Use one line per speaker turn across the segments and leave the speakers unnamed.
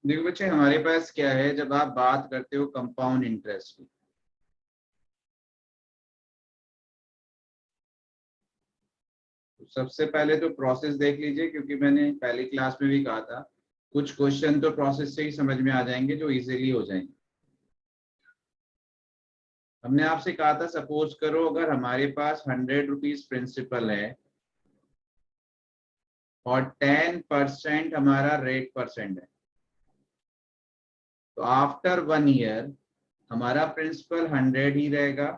देखो बच्चे, हमारे पास क्या है, जब आप बात करते हो कंपाउंड इंटरेस्ट की, तो सबसे पहले तो प्रोसेस देख लीजिए, क्योंकि मैंने पहली क्लास में भी कहा था कुछ क्वेश्चन तो प्रोसेस से ही समझ में आ जाएंगे जो इजीली हो जाएंगे। हमने आपसे कहा था, सपोज करो अगर हमारे पास 100 रुपीज प्रिंसिपल है और 10% हमारा रेट परसेंट है, तो आफ्टर 1 ईयर हमारा प्रिंसिपल 100 ही रहेगा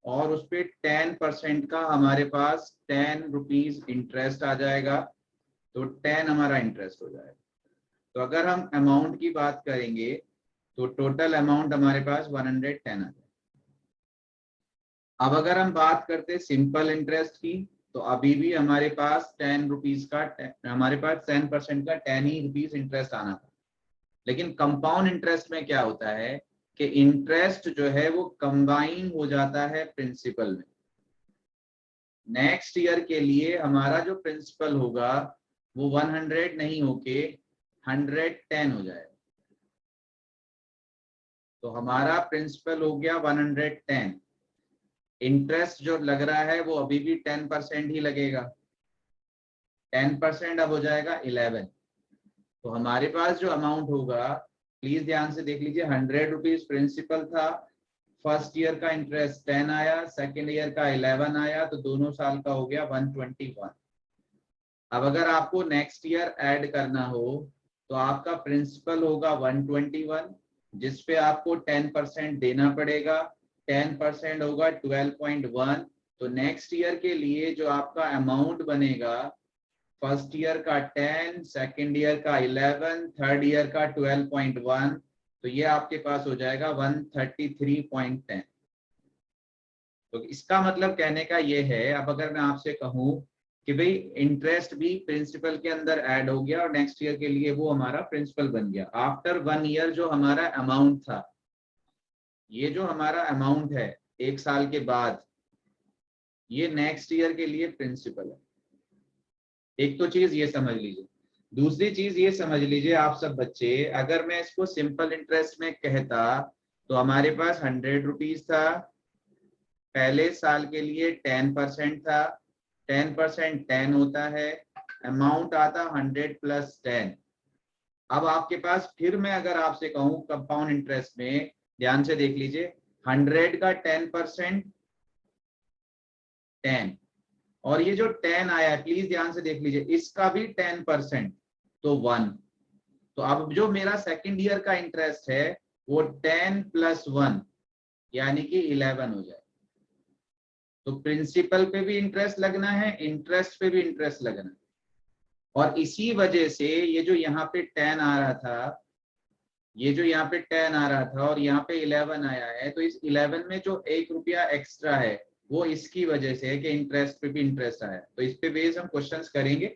और उस पे 10% का हमारे पास 10 रुपीज इंटरेस्ट आ जाएगा, तो 10 हमारा इंटरेस्ट हो जाएगा। तो अगर हम अमाउंट की बात करेंगे तो टोटल अमाउंट हमारे पास 110 आ जाएगा। अब अगर हम बात करते सिंपल इंटरेस्ट की, तो अभी भी हमारे पास 10 रुपीज का, हमारे पास 10% का 10 ही रुपीज इंटरेस्ट आना था। लेकिन कंपाउंड इंटरेस्ट में क्या होता है कि इंटरेस्ट जो है वो कंबाइन हो जाता है प्रिंसिपल में। नेक्स्ट ईयर के लिए हमारा जो प्रिंसिपल होगा वो 100 नहीं होके 110 हो जाएगा। तो हमारा प्रिंसिपल हो गया 110, इंटरेस्ट जो लग रहा है वो अभी भी 10% ही लगेगा, 10% अब हो जाएगा 11। तो हमारे पास जो अमाउंट होगा, प्लीज ध्यान से देख लीजिए, 100 रुपीज प्रिंसिपल था, फर्स्ट ईयर का इंटरेस्ट 10 आया, सेकेंड ईयर का 11 आया, तो दोनों साल का हो गया 121। अब अगर आपको नेक्स्ट ईयर ऐड करना हो तो आपका प्रिंसिपल होगा 121, जिसपे आपको 10% देना पड़ेगा, 10% होगा 12.1। तो नेक्स्ट ईयर के लिए जो आपका अमाउंट बनेगा, फर्स्ट ईयर का 10, सेकेंड ईयर का 11, थर्ड ईयर का 12.1, तो ये आपके पास हो जाएगा 133.10। तो इसका मतलब कहने का ये है, अब अगर मैं आपसे कहूं कि भाई इंटरेस्ट भी प्रिंसिपल के अंदर ऐड हो गया और नेक्स्ट ईयर के लिए वो हमारा प्रिंसिपल बन गया, आफ्टर 1 ईयर जो हमारा अमाउंट था, ये जो हमारा अमाउंट है 1 साल के बाद, ये नेक्स्ट ईयर के लिए प्रिंसिपल है। एक तो चीज ये समझ लीजिए। दूसरी चीज ये समझ लीजिए आप सब बच्चे, अगर मैं इसको सिंपल इंटरेस्ट में कहता तो हमारे पास 100 रुपीज था, पहले साल के लिए 10% था, 10% 10 होता है, अमाउंट आता 100 प्लस 10। अब आपके पास फिर मैं अगर आपसे कहूं कंपाउंड इंटरेस्ट में, ध्यान से देख लीजिए, 100 का 10% 10, और ये जो 10 आया है प्लीज ध्यान से देख लीजिए, इसका भी 10%, तो 1। तो अब जो मेरा सेकेंड ईयर का इंटरेस्ट है वो 10 प्लस 1 यानी कि 11 हो जाए। तो प्रिंसिपल पे भी इंटरेस्ट लगना है, इंटरेस्ट पे भी इंटरेस्ट लगना है, और इसी वजह से ये जो यहाँ पे 10 आ रहा था, ये जो यहाँ पे 10 आ रहा था और यहाँ पे 11 आया है, तो इस 11 में जो 1 रुपया एक्स्ट्रा है वो इसकी वजह से है कि इंटरेस्ट पे भी इंटरेस्ट आया। तो इस पे बेस हम क्वेश्चंस करेंगे,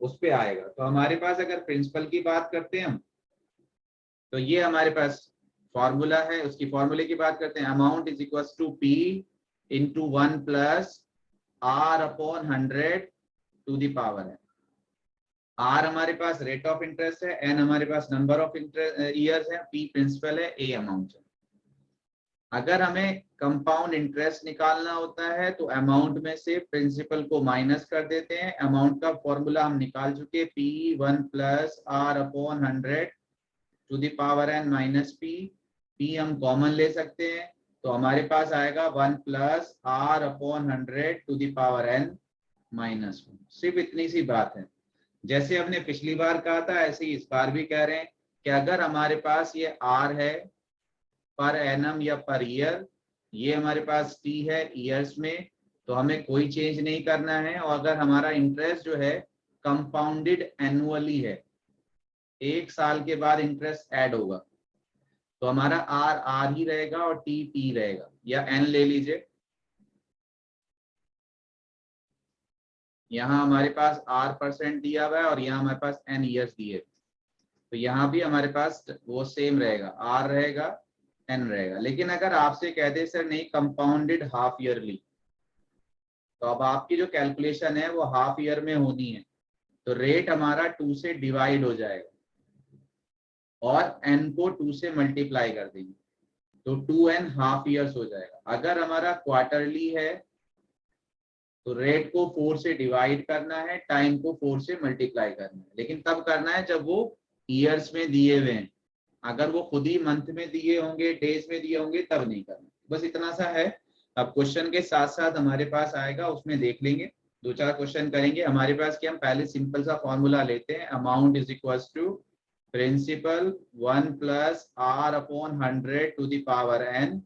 उस पे आएगा। तो हमारे पास अगर प्रिंसिपल की बात करते हैं हम, तो ये हमारे पास फॉर्मूला है, उसकी फॉर्मूले की बात करते हैं, amount is equal to p into 1 plus r upon 100 to the power है। आर हमारे पास रेट ऑफ इंटरेस्ट है, एन हमारे पास नंबर ऑफ ईयर्स है, पी प्रिंसिपल है, ए अमाउंट है। अगर हमें कंपाउंड इंटरेस्ट निकालना होता है तो अमाउंट में से प्रिंसिपल को माइनस कर देते हैं। अमाउंट का फॉर्मूला हम निकाल चुके, p 1 plus r upon 100 to the power n minus p. P हम कॉमन ले सकते हैं, तो हमारे पास आएगा 1 plus r upon 100 to the power n minus 1। सिर्फ इतनी सी बात है। जैसे हमने पिछली बार कहा था ऐसे ही इस बार भी कह रहे हैं कि अगर हमारे पास ये आर है पर एनम या पर ईयर, ये हमारे पास टी है ईयर्स में, तो हमें कोई चेंज नहीं करना है। और अगर हमारा इंटरेस्ट जो है कंपाउंडेड एनुअली है, 1 साल के बाद इंटरेस्ट ऐड होगा, तो हमारा आर आर ही रहेगा और टी टी रहेगा, या एन ले लीजिए। यहाँ हमारे पास R% दिया हुआ है और यहाँ हमारे पास N ईयर्स दिए, तो यहाँ भी हमारे पास वो सेम रहेगा, R रहेगा N रहेगा। लेकिन अगर आपसे कह दे सर नहीं कंपाउंडेड हाफ ईयरली, तो अब आपकी जो कैलकुलेशन है वो हाफ ईयर में होनी है, तो रेट हमारा 2 से डिवाइड हो जाएगा। और n को 2 से मल्टीप्लाई कर देंगे तो 2n हाफ ईयर्स हो जाएगा। अगर हमारा क्वार्टरली है तो रेट को 4 से डिवाइड करना है, टाइम को 4 से मल्टीप्लाई करना है, लेकिन तब करना है जब वो ईयर्स में दिए हुए हैं। अगर वो खुद ही मंथ में दिए होंगे, डेज में दिए होंगे, तब नहीं करना। बस इतना सा है। अब क्वेश्चन के साथ साथ हमारे पास आएगा, उसमें देख लेंगे, 2-4 क्वेश्चन करेंगे। हमारे पास क्या, हम पहले सिंपल सा फॉर्मूला लेते हैं, amount is equal to principal 1 plus r upon 100 to the power n।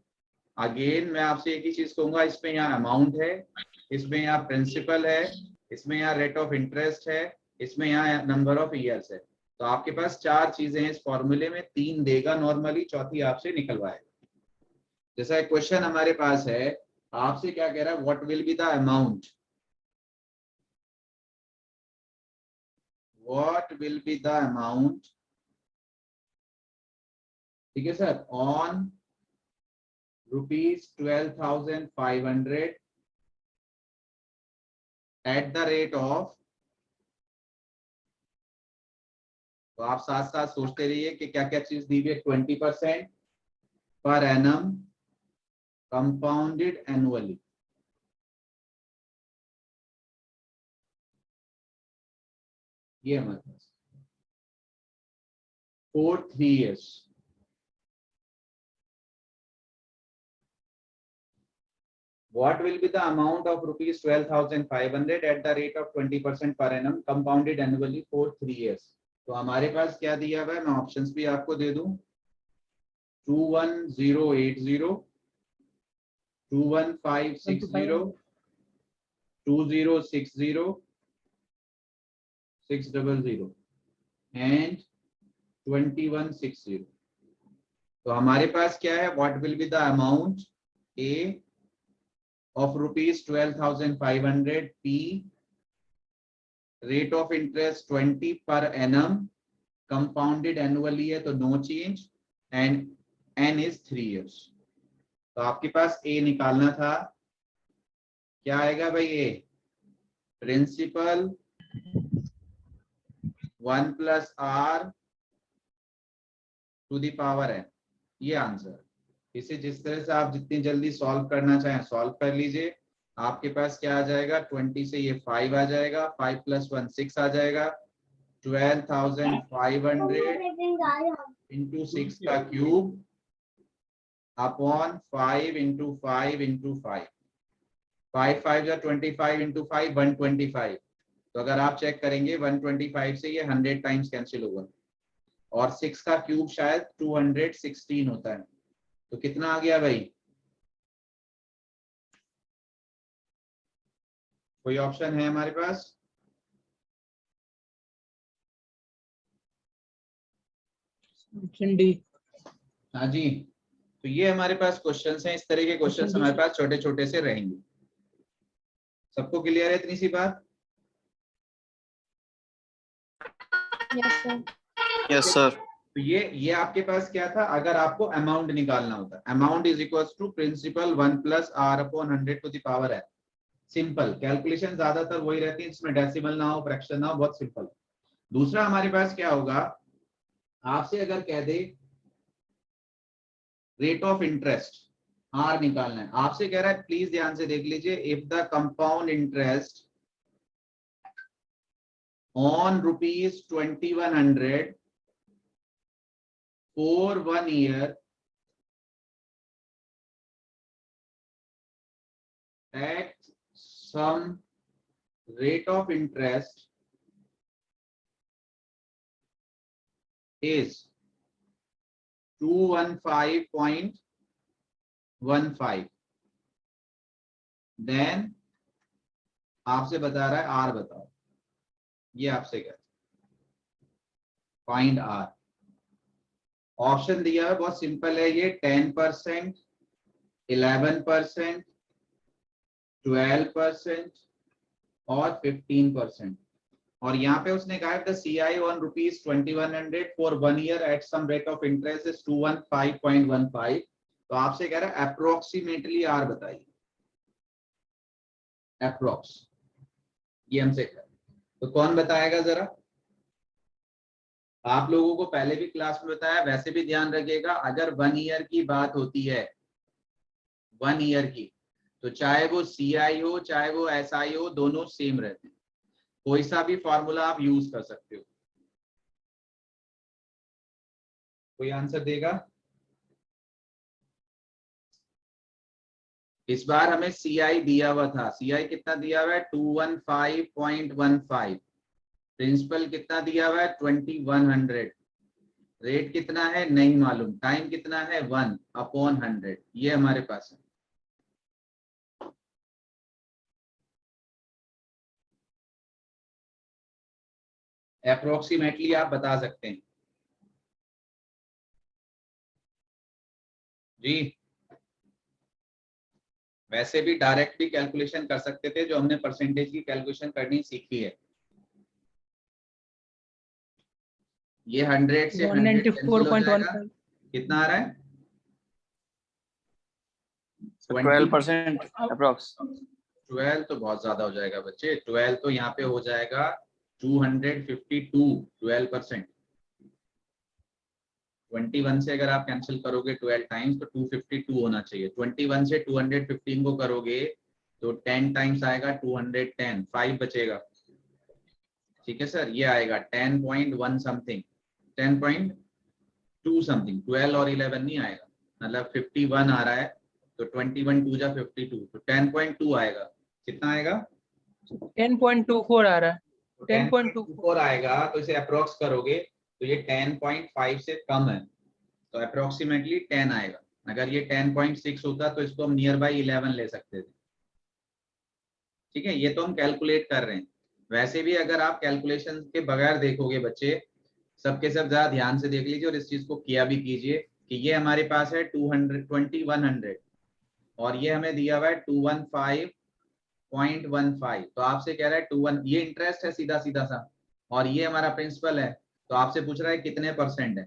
Again मैं आपसे एक ही चीज कहूंगा, इसमें यहाँ अमाउंट है, इसमें यहाँ प्रिंसिपल है, इसमें यहाँ रेट ऑफ इंटरेस्ट है, इसमें यहाँ नंबर ऑफ ईयर्स है। तो आपके पास 4 चीजें हैं इस फॉर्मूले में, 3 देगा नॉर्मली, चौथी आपसे निकलवाएगा। जैसा एक क्वेश्चन हमारे पास है, आपसे क्या कह रहा है, what will be the amount, what will be the amount, ठीक है sir, on ₹12,500 at the rate of. तो आप साथ साथ सोचते रहिए कि क्या क्या चीज दी हुई है। 20% पर एनम कंपाउंडेड एनुअली, ये हमारे पास for 3 years। What will be the amount of ₹12,500 at the rate of 20% per annum compounded annually for 3 years? तो हमारे पास क्या दिया हुआ है, मैं ऑप्शंस भी आपको दे दूं, 21080, 21560, 2060, 600 एंड 2160। तो हमारे पास क्या है, what will be the amount A of ₹12,500, P rate of interest 20 per annum, compounded annually है तो no change, and n is 3 years। तो आपके पास A निकालना था, क्या आएगा भाई A, principal 1 plus R to the power n, ये आंसर। इसे जिस तरह से आप जितनी जल्दी सॉल्व करना चाहें सॉल्व कर लीजिए। आपके पास क्या आ जाएगा, 20 से ये 5 आ जाएगा, 5 + 1 6 आ जाएगा, 12,500 इंटू 6 का क्यूब अपॉन 5 इंटू 5 इंटू 5, 5 5 या 25 इंटू 5 125। तो अगर आप चेक करेंगे 125 से ये 100 टाइम्स कैंसिल होगा, और 6 का क्यूब शायद 216 होता है। तो कितना आ गया भाई, कोई ऑप्शन है हमारे पास?
Option D.
हाँ जी, तो ये हमारे पास क्वेश्चंस हैं, इस तरह के क्वेश्चंस हमारे पास छोटे छोटे से रहेंगे। सबको क्लियर है इतनी सी बात?
Yes sir.
तो ये आपके पास क्या था, अगर आपको अमाउंट निकालना होता, amount is equal to principal 1 plus R upon 100 to the power n। Simple calculation ज्यादातर वही रहती है, इसमें डेसिमल ना हो, फ्रैक्शन ना हो, बहुत सिंपल। दूसरा हमारे पास क्या होगा, आपसे अगर कह दे रेट ऑफ इंटरेस्ट R निकालना है, आपसे कह रहा है, प्लीज ध्यान से देख लीजिए, if the compound interest on ₹2100 for 1 year at some rate of interest is 215.15, then आपसे बता रहा है R बताओ, ये आपसे कहता है फाइंड R। ऑप्शन दिया है बहुत सिंपल है, ये 10%, 11%, 12% और 15%। और यहाँ पे उसने कहा है CI on ₹2100 for 1 year at some rate of interest is 215.15। तो आपसे कह रहा है अप्रोक्सीमेटली R बताइए, अप्रोक्स, ये हमसे कह रहा है। तो कौन बताएगा जरा? आप लोगों को पहले भी क्लास में बताया, वैसे भी ध्यान रखिएगा, अगर 1 ईयर की बात होती है 1 ईयर की, तो चाहे वो CI हो चाहे वो SI हो, दोनों सेम रहते हैं, कोई सा भी फॉर्मूला आप यूज कर सकते हो। कोई आंसर देगा? इस बार हमें CI दिया हुआ था, CI कितना दिया हुआ है 215.15, प्रिंसिपल कितना दिया हुआ है 2100, रेट कितना है नहीं मालूम, टाइम कितना है 1/100, ये हमारे पास है। अप्रोक्सीमेटली आप बता सकते हैं जी। वैसे भी डायरेक्ट भी कैलकुलेशन कर सकते थे, जो हमने परसेंटेज की कैलकुलेशन करनी सीखी है। ये 100 से 100 कैंसिल हो जाएगा,
194.15
कितना आ रहा है
12% अप्रोक्स।
12 तो बहुत ज्यादा हो जाएगा बच्चे, 12 तो यहाँ पे हो जाएगा 252, 12%। 21 से अगर आप कैंसिल करोगे 12 टाइम्स तो 252 होना चाहिए। 21 से 215 को करोगे तो 10 टाइम्स आएगा 210, 5 बचेगा। ठीक है सर, ये आएगा 10.1 समथिंग, 10.2 समथिंग, 12 और 11 नहीं आएगा, मतलब 51 आ रहा है, तो 21 2 जा 52, तो 10.2 आएगा। कितना आएगा
10.24 आ रहा है,
10.24 आएगा, तो इसे अप्रोक्स करोगे तो ये 10.5 से कम है, तो अप्रोक्सीमेटली 10 आएगा। अगर ये 10.6 होता तो इसको हम नियर बाई 11 ले सकते थे। ठीक है, ये तो हम कैलकुलेट कर रहे हैं। वैसे भी अगर आप कैलकुलेशन के बगैर देखोगे बच्चे, सबके सब जरा ध्यान से देख लीजिए और इस चीज को किया भी कीजिए कि ये हमारे पास है 2100 और ये हमें दिया हुआ है 215.15, तो आपसे कह रहा है 21, ये इंटरेस्ट है सीधा सीधा सा, और ये हमारा प्रिंसिपल है, तो आपसे पूछ रहा है कितने परसेंट है।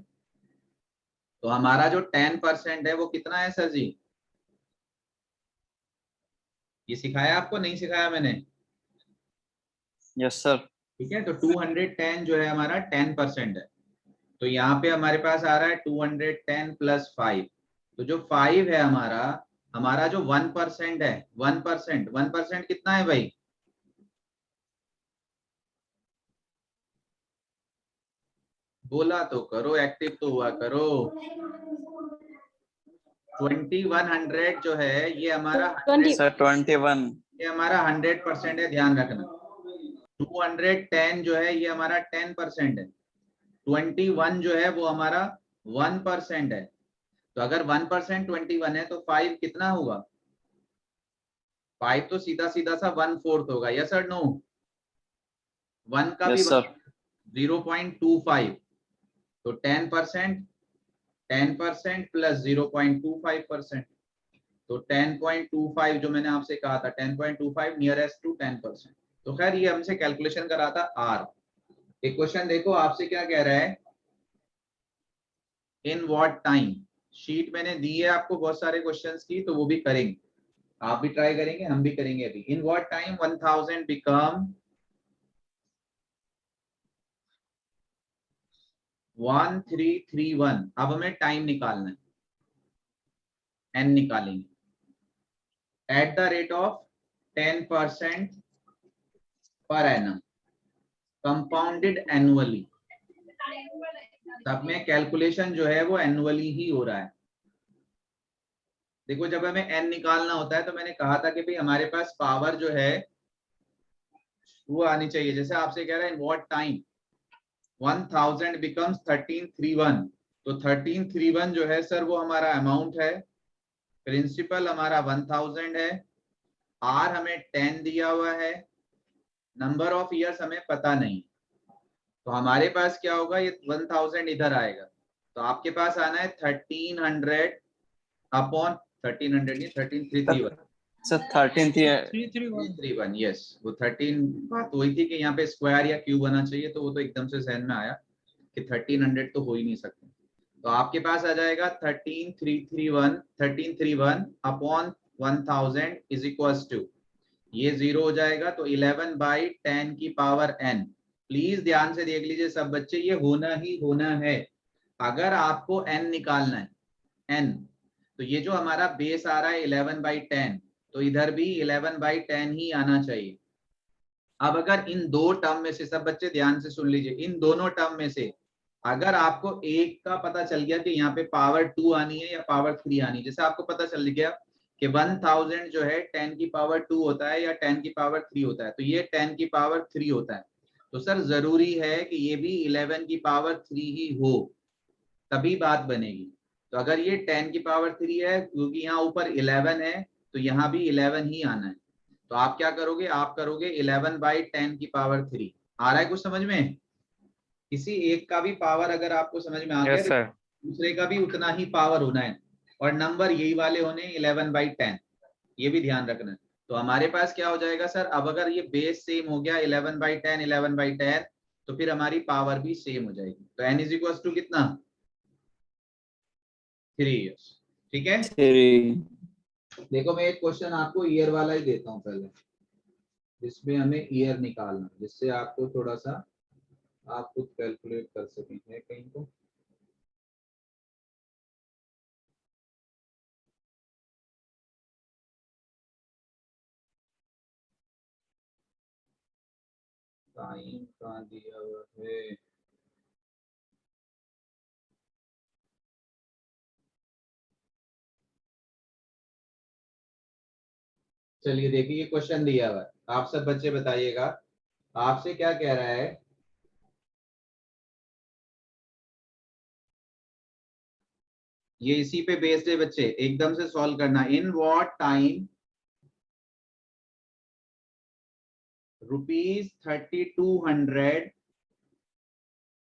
तो हमारा जो 10% है वो कितना है सर जी? ये सिखाया आपको नहीं सिखाया मैंने?
Yes sir.
ठीक है, तो 210 जो है हमारा 10% है, तो यहाँ पे हमारे पास आ रहा है 210 प्लस 5, तो जो 5 है हमारा, हमारा जो 1% है, 1% कितना है भाई? बोला तो करो, एक्टिव तो हुआ करो। 2100 जो है ये हमारा 100,
सर 21।
ये हमारा 100% है, ध्यान रखना। 210 जो है ये हमारा 10% है, 21 जो है वो हमारा 1% है, तो अगर 1% 21 है तो 5 कितना होगा? 5 तो सीधा सीधा सा 1/4 होगा, यस और नो? 1 का भी
यस सर।
0.25, तो 10% 10% प्लस 0.25%, तो 10.25 जो मैंने आपसे कहा था 10.25 नियरेस्ट टू 10%। तो खैर ये हमसे कैलकुलेशन करा था आर। एक क्वेश्चन देखो आपसे क्या कह रहा है, इन व्हाट टाइम। शीट मैंने दी है आपको बहुत सारे क्वेश्चंस की, तो वो भी करेंगे, आप भी ट्राई करेंगे, हम भी करेंगे अभी। In what time 1000 become 1331। अब हमें टाइम निकालना है, एन निकालेंगे at the rate of 10% per annum, compounded annually. सब में कैलकुलेशन जो है वो एनुअली ही हो रहा है। देखो जब हमें एन निकालना होता है तो मैंने कहा था कि भाई हमारे पास पावर जो है वो आनी चाहिए, जैसे आपसे कह रहा है इन व्हाट टाइम 1000 बिकम्स 1331, तो 1331 जो है सर वो हमारा अमाउंट है, प्रिंसिपल हमारा 1000 है, आर हमें 10 दिया हुआ है, नंबर ऑफ ईयर्स हमें पता नहीं, तो हमारे पास क्या होगा, ये 1000 इधर आएगा, तो आपके पास आना है 1300 अपॉन 1300 नहीं 13331।
सर 13 थी।
331
यस, वो 13 बात वही थी कि यहाँ पे स्क्वायर या क्यूब आना चाहिए, तो वो तो एकदम से जहन में आया कि 1300 तो हो ही नहीं सकते, तो आपके पास आ जाएगा 1331 अपॉन 1000 इज इक्वल्स टू, ये 0 हो जाएगा, तो 11/10 की पावर n, प्लीज ध्यान से देख लीजिए सब बच्चे, ये होना ही होना है। अगर आपको n निकालना है n, तो ये जो हमारा बेस आ रहा है 11/10, तो इधर भी 11/10 ही आना चाहिए। अब अगर इन दो टर्म में से, सब बच्चे ध्यान से सुन लीजिए, इन दोनों टर्म में से अगर आपको एक का पता चल गया कि यहाँ पे पावर 2 आनी है या पावर 3 आनी है, जैसे आपको पता चल गया कि 1000 जो है 10 की पावर 2 होता है या 10 की पावर 3 होता है, तो ये 10 की पावर 3 होता है, तो सर जरूरी है कि ये भी 11 की पावर 3 ही हो, तभी बात बनेगी। तो अगर ये 10 की पावर 3 है, क्योंकि यहाँ ऊपर 11 है, तो यहाँ भी 11 ही आना है। तो आप क्या करोगे, आप करोगे 11/10 की पावर 3। आ रहा है कुछ समझ में? किसी एक का भी पावर अगर आपको समझ में आ गया,
Yes, sir.
दूसरे का भी उतना ही पावर होना है, और नंबर यही वाले होने 11/10, ये भी ध्यान रखना है। तो हमारे पास क्या हो जाएगा सर, अब अगर ये बेस सेम हो गया 11/10 11/10, तो फिर हमारी पावर भी सेम हो जाएगी। तो n इज इक्वल टू कितना, 3 ईयर्स। ठीक है,
3.
देखो मैं एक क्वेश्चन आपको ईयर वाला ही देता हूँ पहले, जिसमें हमें ईयर निकालना, जिससे आपको थोड़ा सा आप खुद कैलकुलेट कर सकेंगे कहीं को। टाइम कहाँ दिया हुआ है, चलिए देखिए ये क्वेश्चन दिया हुआ है, आप सब बच्चे बताइएगा आपसे क्या कह रहा है। ये इसी पे बेस्ड है बच्चे, एकदम से सॉल्व करना। In what time ₹3200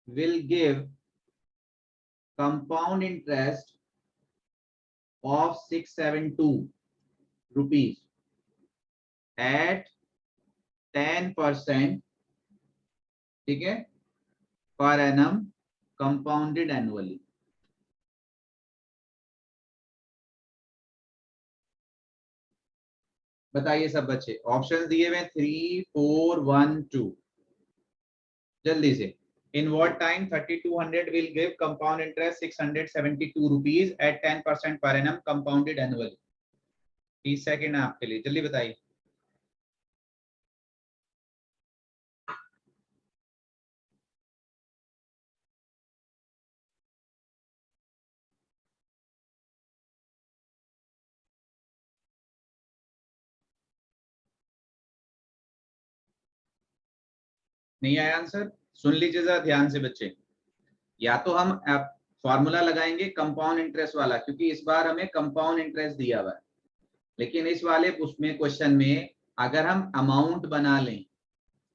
will give compound interest of 672 rupees at 10%, ठीक है, per annum compounded annually। बताइए सब बच्चे, ऑप्शन दिए हुए 3 4 1 2, जल्दी से। In what time 3200 will give compound interest 672 rupees at 10% per annum compounded annually? 30 second है आपके लिए, जल्दी बताइए। नहीं आया आंसर? सुन लीजिए जरा ध्यान से बच्चे, या तो हम फॉर्मूला लगाएंगे कंपाउंड इंटरेस्ट वाला, क्योंकि इस बार हमें कंपाउंड इंटरेस्ट दिया हुआ है, लेकिन इस वाले उसमें क्वेश्चन में अगर हम अमाउंट बना लें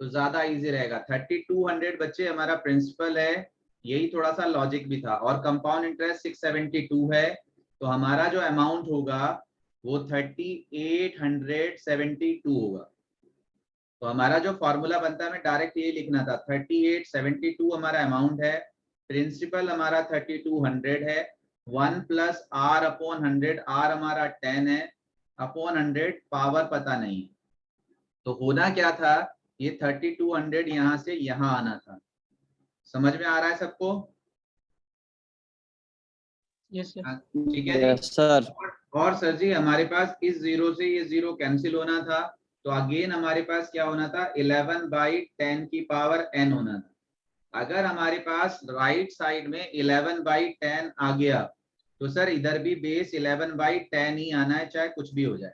तो ज्यादा इजी रहेगा। 3200 बच्चे हमारा प्रिंसिपल है, यही थोड़ा सा लॉजिक भी था, और कंपाउंड इंटरेस्ट 672 है, तो हमारा जो अमाउंट होगा वो 3872 होगा। तो हमारा जो फॉर्मूला बनता है, हमें डायरेक्ट ये लिखना था, 3872 हमारा अमाउंट है, प्रिंसिपल हमारा 3200 है, 1 + r/100, r हमारा 10 है, अपॉन 100 पावर पता नहीं है। तो होना क्या था, ये 3200 यहां से यहां आना था। समझ में आ रहा है सबको?
Yes, sir.
ठीक है
Yes,
जी।
sir.
और सर जी हमारे पास इस जीरो से ये जीरो कैंसिल होना था, तो अगेन हमारे पास क्या होना था, 11/10 की पावर n होना था। अगर हमारे पास राइट साइड में 11/10 आ गया, तो सर इधर भी बेस 11/10 ही आना है, चाहे कुछ भी हो जाए।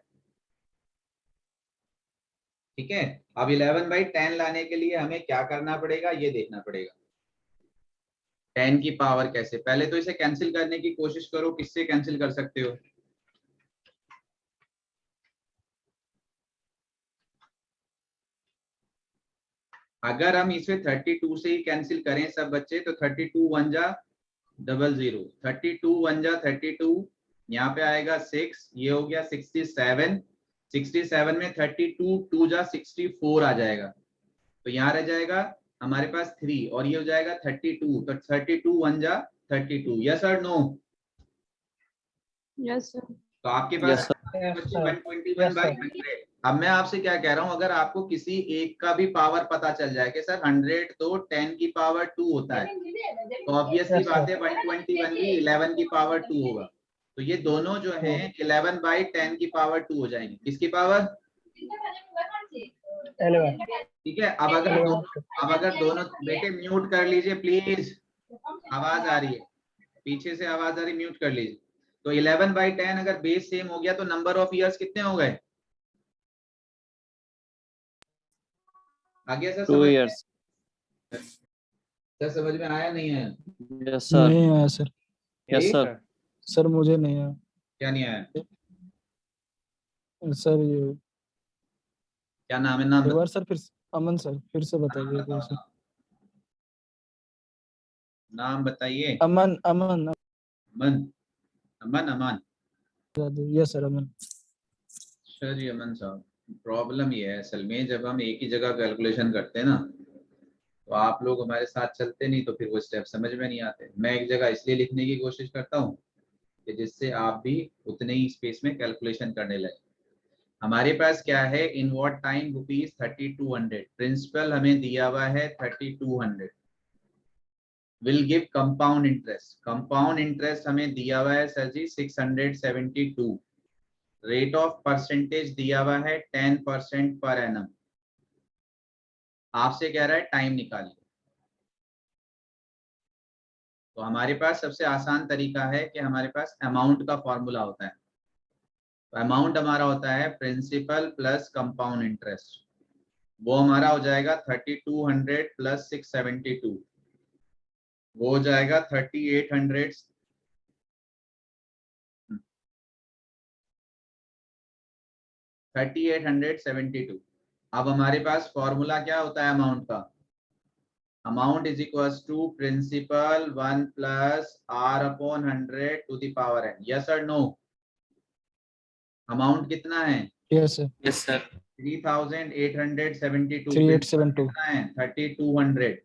ठीक है, अब 11/10 लाने के लिए हमें क्या करना पड़ेगा, ये देखना पड़ेगा। 10 की पावर कैसे, पहले तो इसे कैंसिल करने की कोशिश करो, किससे कैंसिल कर सकते हो? अगर हम इसे 32 से ही कैंसिल करें सब बच्चे, तो 32 1 जा 00, 32 1 जा 32, यहाँ पे आएगा 6, ये हो गया 67, 67 में 32 2 जा 64 आ जाएगा, तो यहाँ रह जाएगा हमारे पास 3, और ये हो जाएगा 32, तो 32 1 जा 32। यस और नो?
Yes, sir.
तो आपके
Yes,
पास
sir.
Yes,
बच्चे
sir.
121/100, अब मैं आपसे क्या कह रहा हूं, अगर आपको किसी एक का भी पावर पता चल जाए कि सर 100 तो 10 की पावर 2 होता है, तो ऑब्वियसली बात है 121 भी 11 की पावर 2 होगा। तो ये दोनों जो हैं 11 बाई 10 की पावर 2 हो जाएंगे। किसकी पावर?
11।
ठीक है। अब अगर दोनों बेटे म्यूट कर लीजिए प्लीज, आवाज आ रही है पीछे से, आवाज आ रही, म्यूट कर लीजिए। तो 11 बाई 10 अगर बेस सेम हो गया तो नंबर ऑफ ईयर्स कितने हो गए? आ गया सर
2
समझ में?
years.
सर समझ में आया नहीं आया?
Yes sir.
नहीं आया सर।
Yes sir.
सर मुझे नहीं आया
क्या नहीं आया?
सर। ये
क्या नाम है? नाम
एक
बताओ।
बार सर, फिर अमन सर फिर से बताइए
बताओ,
कैसे।
नाम बताइए।
अमन अमन।
अमन, अमन, अमान।
यस सर, अमन।
अच्छा जी अमन साहब, प्रॉब्लम ये है असल में, जब हम एक ही जगह कैलकुलेशन करते हैं ना, तो आप लोग हमारे साथ चलते नहीं, तो फिर वो स्टेप समझ में नहीं आते। मैं एक जगह इसलिए लिखने की कोशिश करता हूँ कि जिससे आप भी उतने ही स्पेस में कैलकुलेशन करने लगे। हमारे पास क्या है, इन व्हाट टाइम ₹3200, प्रिंसिपल हमें दिया हुआ है 3200, will give compound interest. Compound interest हमें दिया हुआ है sir ji 672, rate of percentage दिया हुआ है 10% पर एनम। आपसे कह रहा है टाइम निकालिए। तो हमारे पास सबसे आसान तरीका है कि हमारे पास अमाउंट का फॉर्मूला होता है। तो अमाउंट हमारा होता है प्रिंसिपल प्लस कंपाउंड इंटरेस्ट, वो हमारा हो जाएगा 3200 प्लस 672, वो हो जाएगा 3872। अब हमारे पास फॉर्मूला क्या होता है अमाउंट का? Amount is equal to principal 1 plus r upon 100 to the power n। Yes और नो? अमाउंट कितना है?
Yes sir.
Yes sir.
3872।
3872।
कितना है? 3200।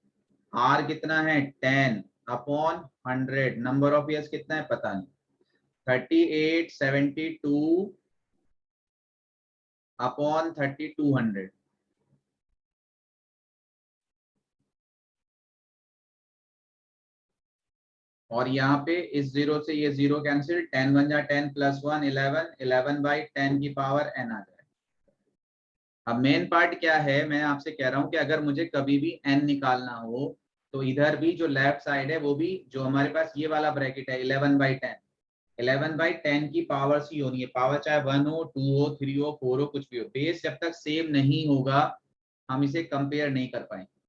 r कितना है? 10 अपॉन 100। नंबर ऑफ ईयर्स कितना है पता नहीं, 3872 अपॉन 3200। और यहाँ पे इस जीरो से ये जीरो कैंसिल, 10 1 जा 10 प्लस 1 11, 11 बाई 10 की पावर n आ जाए। अब मेन पार्ट क्या है, मैं आपसे कह रहा हूं कि अगर मुझे कभी भी n निकालना हो तो इधर भी जो लेफ्ट साइड है वो भी, जो हमारे पास ये वाला ब्रैकेट है 11 बाई 10, 11 बाई 10 की पावर सी होनी है। पावर चाहे 1 हो, 2 हो, 3 हो, 4 हो, कुछ भी हो, बेस जब तक सेम नहीं होगा हम इसे कंपेयर नहीं कर पाएंगे।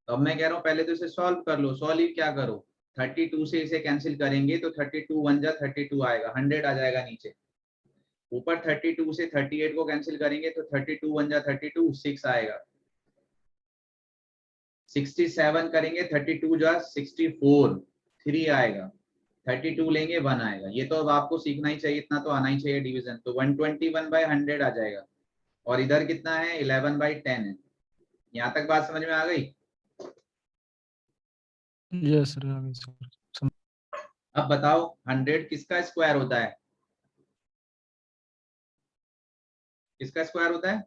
तो अब मैं कह रहा हूँ पहले तो इसे सॉल्व कर लो। सॉल्व क्या करो, 32 से इसे कैंसिल करेंगे तो 32 1 जा 32 आएगा, 100 आ जाएगा नीचे। ऊपर 32 से 38 को कैंसिल करेंगे तो 32 1 जा 32, 6 आएगा। 67 करेंगे 32 जा 64, 3 आएगा। 32 लेंगे 1 आएगा। ये तो अब आपको सीखना ही चाहिए, इतना तो आना ही चाहिए डिवीजन। तो 121 बाई 100 आ जाएगा। और इधर कितना है? 11 बाई 10 है। यहाँ तक बात समझ में आ गई?
यस सर, आ गई सर।
अब बताओ 100 किसका स्क्वायर होता है? किसका स्क्वायर होता है?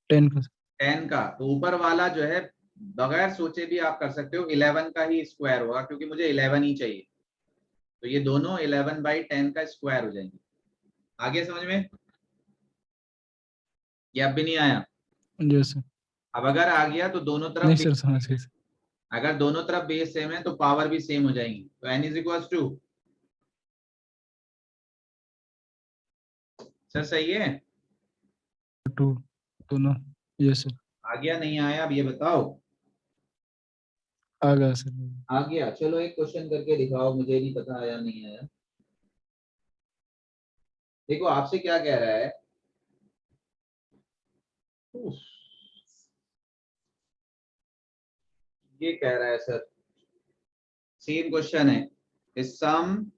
10 का।
10 का। तो ऊपर वाला जो है बगैर सोचे भी आप कर सकते हो, 11 का ही स्क्वायर होगा, क्योंकि मुझे 11 ही चाहिए। तो ये दोनों 11 बाई 10 का स्क्वायर हो जाएंगे। आगे समझ में? ये अब भी नहीं आया?
Yes sir.
अब अगर आ गया तो दोनों तरफ
नहीं सर, समझ गए सर।
अगर दोनों तरफ बेस सेम है तो पावर भी सेम हो जाएंगी। तो n is equal to, sir सही है?
2 दोनों। Yes sir.
आ गया नहीं आया अब ये बताओ?
आ गया सर।
आ गया। चलो एक क्वेश्चन करके दिखाओ, मुझे नहीं पता आया नहीं आया। देखो आपसे क्या कह रहा है, ये कह रहा है सर, सेम क्वेश्चन है, सम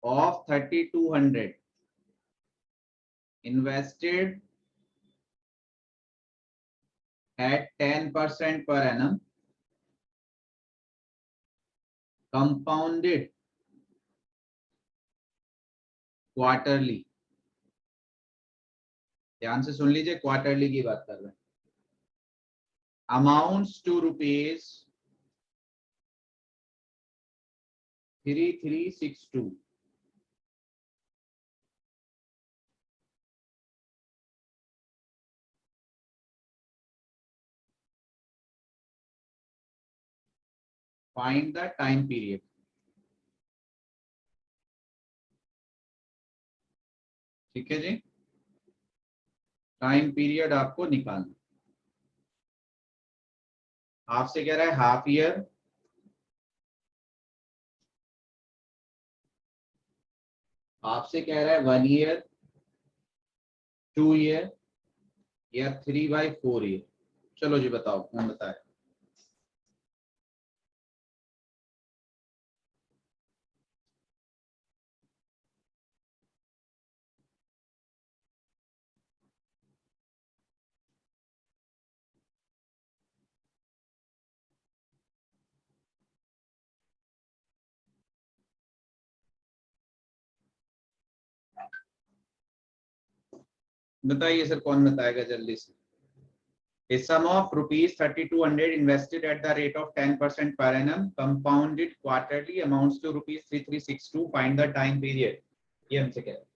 of 3200 invested at 10% per annum, compounded quarterly, ध्यान से सुन लीजिए, क्वार्टरली की बात कर रहे हैं। Amounts to rupees 3362, find the time period. ठीक है जी, टाइम पीरियड आपको निकालना। आपसे कह रहा है हाफ ईयर, आपसे कह रहा है 1 ईयर, 2 ईयर या 3/4 ईयर। चलो जी बताओ, कौन बताए। बताइए सर, कौन बताएगा जल्दी से। A sum of rupees 3200 invested at the rate of 10% per annum, compounded quarterly, amounts to rupees 3362. Find the time period. ये हमसे कह रहा है।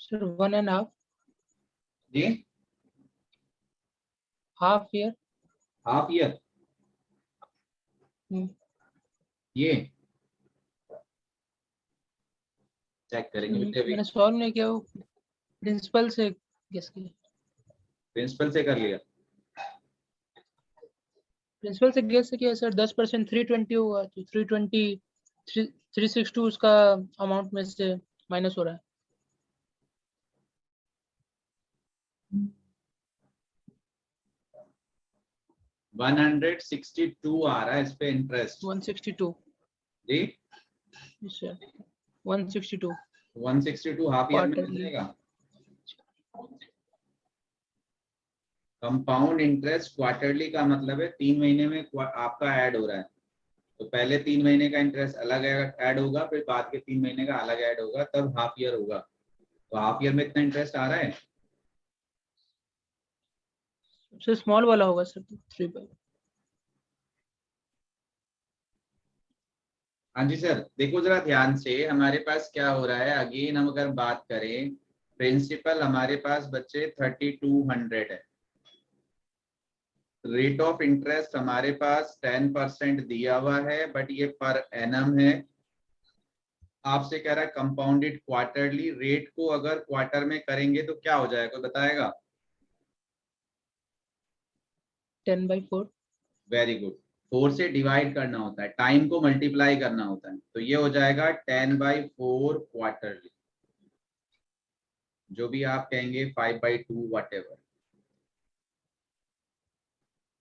Sir, 1.5.
जी,
Half year.
हाफ ईयर, ये चेक करेंगे बेटे अभी।
मैंने सॉल्व नहीं किया, वो प्रिंसिपल से गेस किया।
प्रिंसिपल से कर लिया।
प्रिंसिपल से गेस किया सर। 10% 320 होगा, तो 320 362 उसका अमाउंट में से माइनस हो रहा है।
162 आ रहा है इस पे इंटरेस्ट।
162
जी,
सर, 162
162 हाफ ईयर में मिल
क्वार्टरली।
जाएगा। कंपाउंड इंटरेस्ट क्वार्टरली का मतलब है 3 महीने में आपका ऐड हो रहा है। तो पहले 3 महीने का इंटरेस्ट अलग ऐड होगा, फिर बाद के 3 महीने का अलग ऐड होगा, तब हाफ ईयर होगा। तो हाफ ईयर में इतना इंटरेस्ट आ रहा है।
सबसे स्मॉल वाला होगा सर, 3/।
हाँ जी सर, देखो जरा ध्यान से, हमारे पास क्या हो रहा है। अगेन हम अगर बात करें, प्रिंसिपल हमारे पास बच्चे 3200 है। रेट ऑफ इंटरेस्ट हमारे पास 10% दिया हुआ है, बट ये पर एनम है। आपसे कह रहा है कंपाउंडेड क्वार्टरली। रेट को अगर क्वार्टर में करेंगे तो क्या हो जाएगा, कोई बताएगा।
10/4।
Very good. 4 से डिवाइड करना होता है, टाइम को मल्टीप्लाई करना होता है, तो ये हो जाएगा 10/4 क्वार्टरली। जो भी आप कहेंगे 5/2 व्हाटएवर।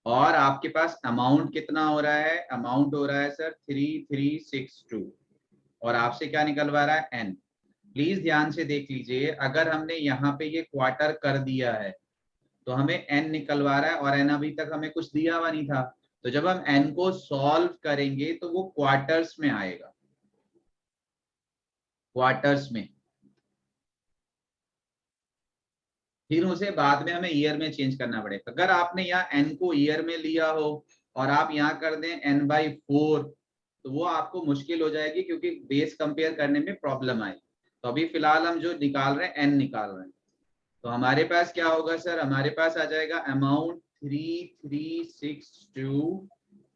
और आपके पास अमाउंट कितना हो रहा है, अमाउंट हो रहा है सर 3362। और आपसे क्या निकलवा रहा है, एन। प्लीज ध्यान से देख लीजिए, अगर हमने यहाँ पे ये क्वार्टर कर दिया है तो हमें एन निकलवा रहा है, और एन अभी तक हमें कुछ दिया हुआ नहीं था। तो जब हम एन को सॉल्व करेंगे तो वो क्वार्टर्स में आएगा, क्वार्टर्स में। फिर उसे बाद में हमें ईयर में चेंज करना पड़ेगा। अगर आपने यहाँ एन को ईयर में लिया हो और आप यहाँ कर दें n/4, तो वो आपको मुश्किल हो जाएगी, क्योंकि बेस कंपेयर करने में प्रॉब्लम आएगी। तो अभी फिलहाल हम जो निकाल रहे हैं, एन निकाल रहे हैं। तो हमारे पास क्या होगा सर, हमारे पास आ जाएगा अमाउंट 3362,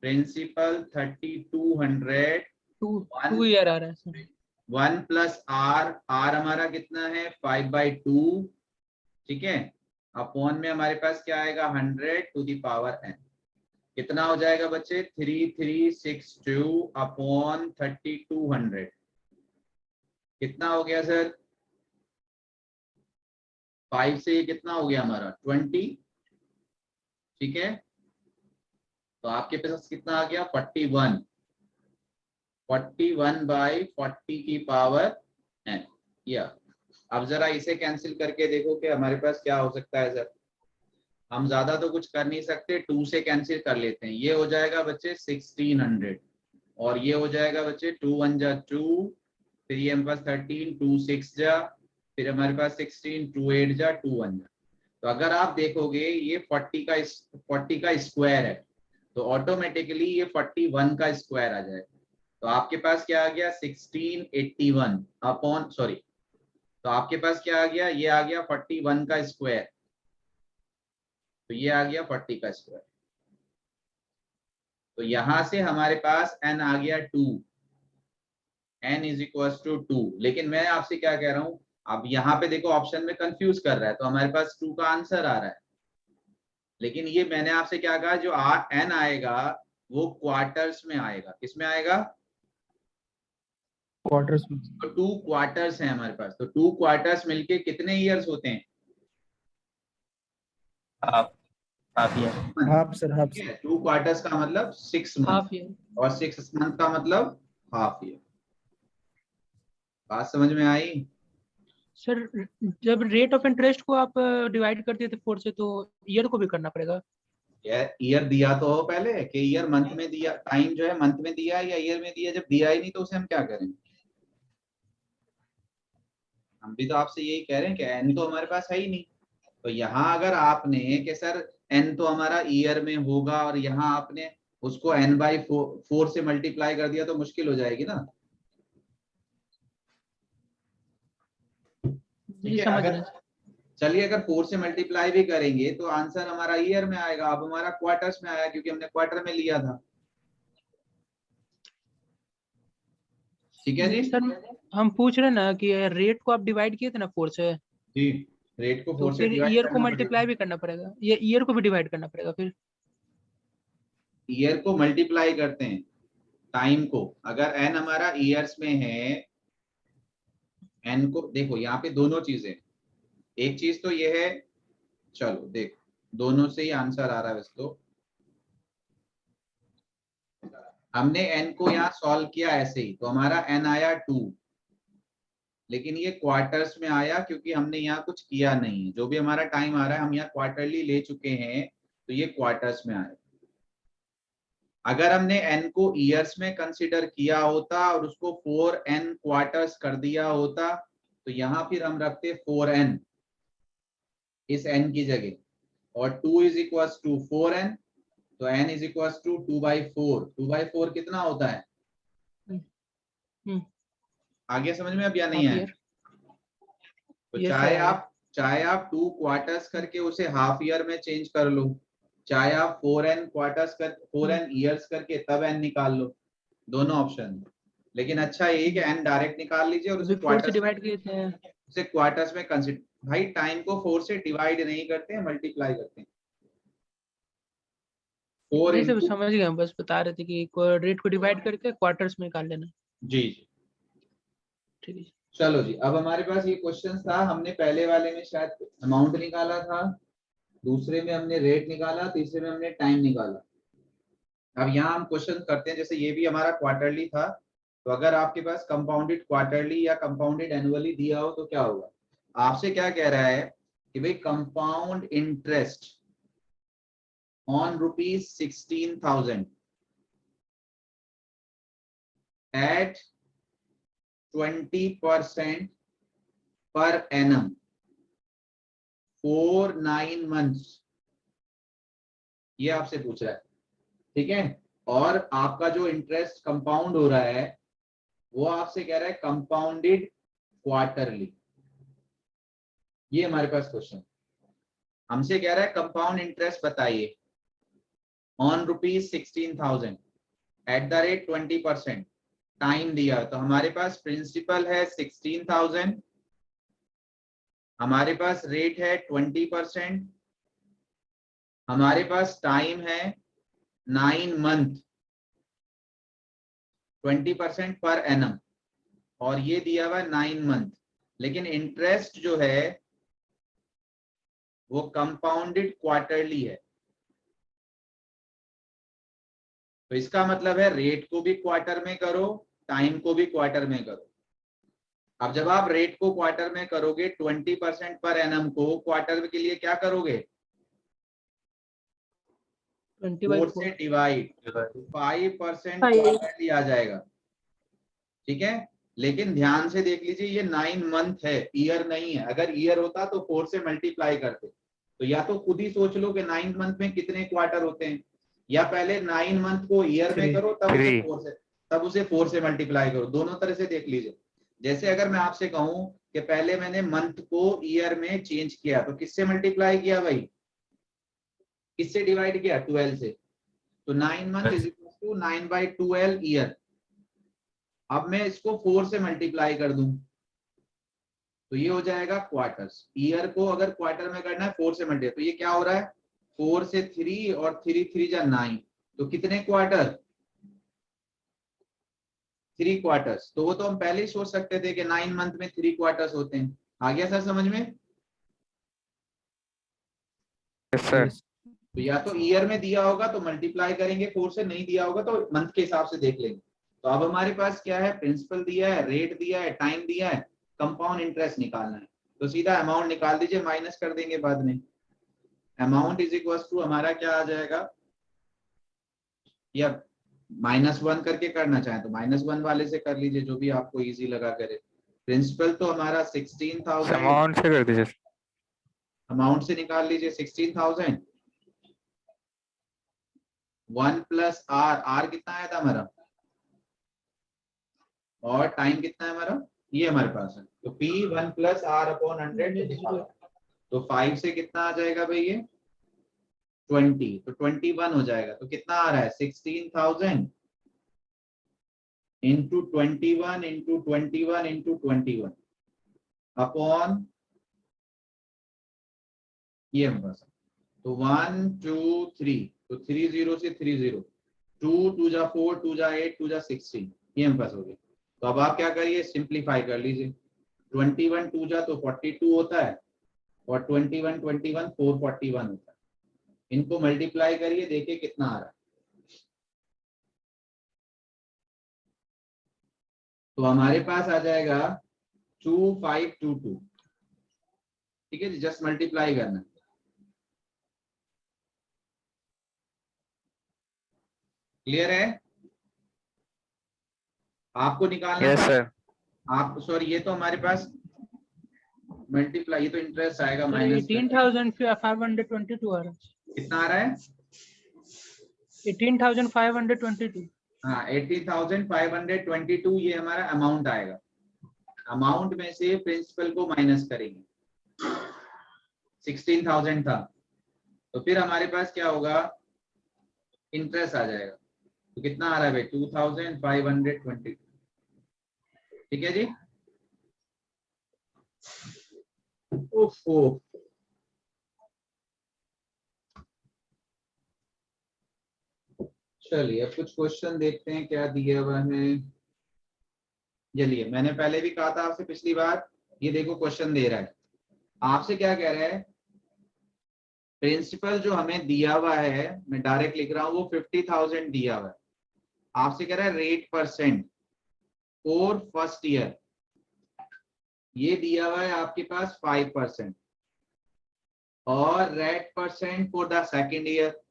प्रिंसिपल 3200,
2 ईयर आ रहा है सर।
1 प्लस आर, आर हमारा कितना है 5/2, ठीक है। अपॉन में हमारे पास क्या आएगा 100⁴n। कितना हो जाएगा बच्चे, 3362 अपॉन 3200। कितना हो गया सर, 5 से ये कितना हो गया हमारा 20, ठीक है। तो आपके पास कितना आ गया 41, 41 बाई 40 की पावर n। या अब जरा इसे कैंसिल करके देखो कि हमारे पास क्या हो सकता है सर। हम ज्यादा तो कुछ कर नहीं सकते, 2 से कैंसिल कर लेते हैं। ये हो जाएगा बच्चे 1600 और ये हो जाएगा बच्चे 2 1 जा 2, फिर ये हमारे पास 13, 2 6 जा, फिर हमारे पास 16, 2 8 जा, 2 1 जा। तो अगर आप देखोगे ये 40 का स्क्वायर है, तो ऑटोमेटिकली ये 41 का स्क्वायर आ जाएगा। तो आपके पास क्या आ गया 1681 अपॉन सॉरी, तो आपके पास क्या आ गया, ये आ गया 41 का स्क्वायर, तो ये आ गया 40 का स्क्वायर। तो यहां से हमारे पास n आ गया 2, n इज इक्वल टू 2। लेकिन मैं आपसे क्या कह रहा हूं, अब यहाँ पे देखो ऑप्शन में कंफ्यूज कर रहा है, तो हमारे पास 2 का आंसर आ रहा है। लेकिन ये मैंने आपसे क्या कहा, जो n आएगा वो क्वार्टर्स में आएगा। किसमें आएगा,
क्वार्टर्स में।
तो 2 क्वार्टर्स हैं हमारे पास। तो 2 क्वार्टर्स मिलके कितने ईयर्स होते हैं,
half half year.
Half sir, half.
2 quarters का मतलब 6 मंथ,
हाफ ईयर।
और 6 मंथ का मतलब हाफ ईयर। बात समझ में आई।
सर जब रेट ऑफ इंटरेस्ट को आप डिवाइड करते थे 4 से, तो ईयर को भी करना पड़ेगा?
ईयर दिया तो हो पहले कि ईयर मंथ में दिया, टाइम जो है मंथ में दिया या ईयर में दिया। जब दिया ही नहीं तो उसे हम क्या करें। हम भी तो आपसे यही कह रहे हैं कि एन तो हमारे पास है ही नहीं। तो यहाँ अगर आपने कि सर एन तो हमारा ईयर में होगा, और यहाँ आपने उसको एन बाई 4 से मल्टीप्लाई कर दिया, तो मुश्किल हो जाएगी ना। ठीक
जी
है,
समझ
अगर
रहे हैं।
चलिए अगर 4 से मल्टीप्लाई भी करेंगे तो आंसर हमारा ईयर में आएगा। अब हमारा क्वार्टर्स में आया क्योंकि हमने क्वार्टर में लिया था। ठीक है जी।
सर हम पूछ रहे हैं ना कि रेट को आप डिवाइड किए थे ना 4 से,
जी, रेट को
तो
4 से
फिर
डिवाइड
ईयर को
करना पड़ेगा।
मल्टीप्लाई भी करना पड़ेगा, ये ईयर को भी डिवाइड करना पड़ेगा फिर?
ईयर को मल्टीप्लाई करते हैं टाइम को। अगर एन हमारा ईयर्स में है, एन को देखो यहाँ पे दोनों चीजें, एक चीज तो ये है, चलो देख दोनों से ही आंसर आ रहा है वैसे तो। हमने एन को यहाँ सॉल्व किया ऐसे ही, तो हमारा एन आया 2, लेकिन ये क्वार्टर्स में आया क्योंकि हमने यहाँ कुछ किया नहीं है। जो भी हमारा टाइम आ रहा है हम यहाँ क्वार्टरली ले चुके हैं, तो ये क्वार्टर्स में आया। अगर हमने n को ईयर्स में कंसीडर किया होता और उसको 4n क्वार्टर्स कर दिया होता, तो यहां फिर हम रखते 4n इस n की जगह, और 2 इज इक्वल टू 4n, तो n इज इक्वल टू 2/4। 2/4 कितना होता है,
हम्म,
आगे समझ में अब या नहीं
हाफ
है।
ईयर।
तो
ये तो आ गया।
चाहे आप 2 क्वार्टर्स करके उसे हाफ ईयर में चेंज कर लो, चाहे आप 4n क्वार्टर्स कर 4n ईयर्स करके तब n निकाल लो, दोनों ऑप्शन। लेकिन अच्छा ये कि n डायरेक्ट निकाल लीजिए और
अभी 4 से
उसे
डिवाइड किए थे।
क्वार्टर्स में कंसीडर। भाई टाइम को 4 से डिवाइड नहीं करते हैं, मल्टीप्लाई करते हैं। 4
नहीं सर
इंटू,
समझ गए, हम बस बता रहे थे कि रेट को डिवाइड करके क्वार्टर्स में निकाल लेना।
जी जी।
ठीक है।
चलो जी, अब हमारे पास ये क्वेश्चन था। हमने पहले वाले में शायद अमाउंट निकाला था, दूसरे में हमने रेट निकाला, तीसरे में हमने टाइम निकाला। अब यहाँ हम क्वेश्चन करते हैं, जैसे ये भी हमारा क्वार्टरली था, तो अगर आपके पास कंपाउंडेड क्वार्टरली या कंपाउंडेड एनुअली दिया हो तो क्या होगा। आपसे क्या कह रहा है कि भाई compound interest on ₹16,000 at 20% per annum for 9 months, ये आपसे पूछ रहा है। ठीक है, और आपका जो इंटरेस्ट कंपाउंड हो रहा है वो आपसे कह रहा है कंपाउंडेड क्वार्टरली। ये हमारे पास क्वेश्चन हमसे कह रहा है कंपाउंड इंटरेस्ट बताइए on ₹16,000 at the rate 20%, time दिया। तो हमारे पास प्रिंसिपल है 16,000, हमारे पास रेट है 20%, हमारे पास टाइम है 9 मंथ, 20% पर एनम, और ये दिया हुआ 9 मंथ। लेकिन इंटरेस्ट जो है वो कंपाउंडेड क्वार्टरली है। तो इसका मतलब है रेट को भी क्वार्टर में करो, टाइम को भी क्वार्टर में करो। अब जब आप रेट को क्वार्टर में करोगे 20% पर एनम को क्वार्टर के लिए क्या करोगे? 4 से डिवाइड, 5% क्वार्टरली आ जाएगा। ठीक है, लेकिन ध्यान से देख लीजिए ये 9 मंथ है, ईयर नहीं है। अगर ईयर होता तो 4 से मल्टीप्लाई करते। तो या तो खुद ही सोच लो कि 9 मंथ में कितने क्वार्टर होते हैं, या पहले 9 मंथ को ईयर में करो तब उसे 4 से मल्टीप्लाई करो। दोनों तरह से देख लीजिए। जैसे अगर मैं आपसे कहूं कि पहले मैंने मंथ को ईयर में चेंज किया तो किससे मल्टीप्लाई किया भाई, किससे डिवाइड किया? 12 से। तो 9 month is equal to 9/12 year. अब मैं इसको 4 से मल्टीप्लाई कर दूं तो ये हो जाएगा क्वार्टर्स। ईयर को अगर क्वार्टर में करना है 4 से मल्टीप्लाई, तो ये क्या हो रहा है 4 से 3 और 3 3 जा 9, तो कितने क्वार्टर? 3 क्वार्टर्स। तो वो तो हम पहले ही सोच सकते थे कि 9 मंथ में 3 क्वार्टर्स होते हैं। आ गया सर समझ में?
सर
तो या तो ईयर में दिया होगा तो मल्टीप्लाई करेंगे 4 से, नहीं दिया होगा तो मंथ के हिसाब से देख लेंगे। तो अब हमारे पास क्या है, प्रिंसिपल दिया है, रेट दिया है, टाइम दिया है, कंपाउंड इंटरेस्ट निकालना है। तो सीधा अमाउंट निकाल दीजिए, माइनस कर देंगे बाद में। अमाउंट इज इक्वल टू हमारा क्या आ जाएगा, या -1 करके करना चाहें तो -1 वाले से कर लीजिए, जो भी आपको इजी लगा करे। प्रिंसिपल तो हमारा 16,000,
अमाउंट से कर दीजिए।
अमाउंट से निकाल लीजिए 16,000। 1 प्लस आर, आर कितना आया था हमारा, और टाइम कितना है हमारा, ये हमारे पास है। तो P 1 प्लस आर अपॉन 100। तो 5 से कितना आ जाएगा भाई ये 20, तो 21 हो जाएगा। तो कितना आ रहा है 16,000 इंटू 21 इंटू 21 इंटू 21 अपॉन ये हमारे पास। तो 1 2 3, तो 3 0 से 3 0, 2 2 जा 4, 2 जा 8, 2 जा 16, ये हमारे पास हो गया। तो अब आप क्या करिए, सिंप्लीफाई कर लीजिए। 21 2 जा तो 42 होता है, और 21 21 441 होता है। इनको मल्टीप्लाई करिए, देखिए कितना आ रहा है। तो हमारे पास आ जाएगा 2522। ठीक है जी, जस्ट मल्टीप्लाई करना। क्लियर है? आपको निकालना
यस
था
सर।
आप, सॉरी ये तो हमारे पास मल्टीप्लाई, ये तो इंटरेस्ट आएगा
सर
माइनस।
18,522 आ रहा है।
कितना आ रहा है?
18,522।
हाँ 18,522 ये हमारा अमाउंट आएगा। अमाउंट में से प्रिंसिपल को माइनस करेंगे, 16,000 था, तो फिर हमारे पास क्या होगा, इंटरेस्ट आ जाएगा। तो कितना आ रहा है भाई 2,522। ठीक है जी। ओफो, चलिए अब कुछ क्वेश्चन देखते हैं क्या दिया हुआ है। चलिए, मैंने पहले भी कहा था आपसे पिछली बार, ये देखो क्वेश्चन दे रहा है आपसे, क्या कह रहा है, प्रिंसिपल जो हमें दिया हुआ है, मैं डायरेक्ट लिख रहा हूं, वो 50,000 दिया हुआ है। आपसे कह रहा है rate percent for first year, ये दिया हुआ है आपके पास 5%, और rate percent for the second year,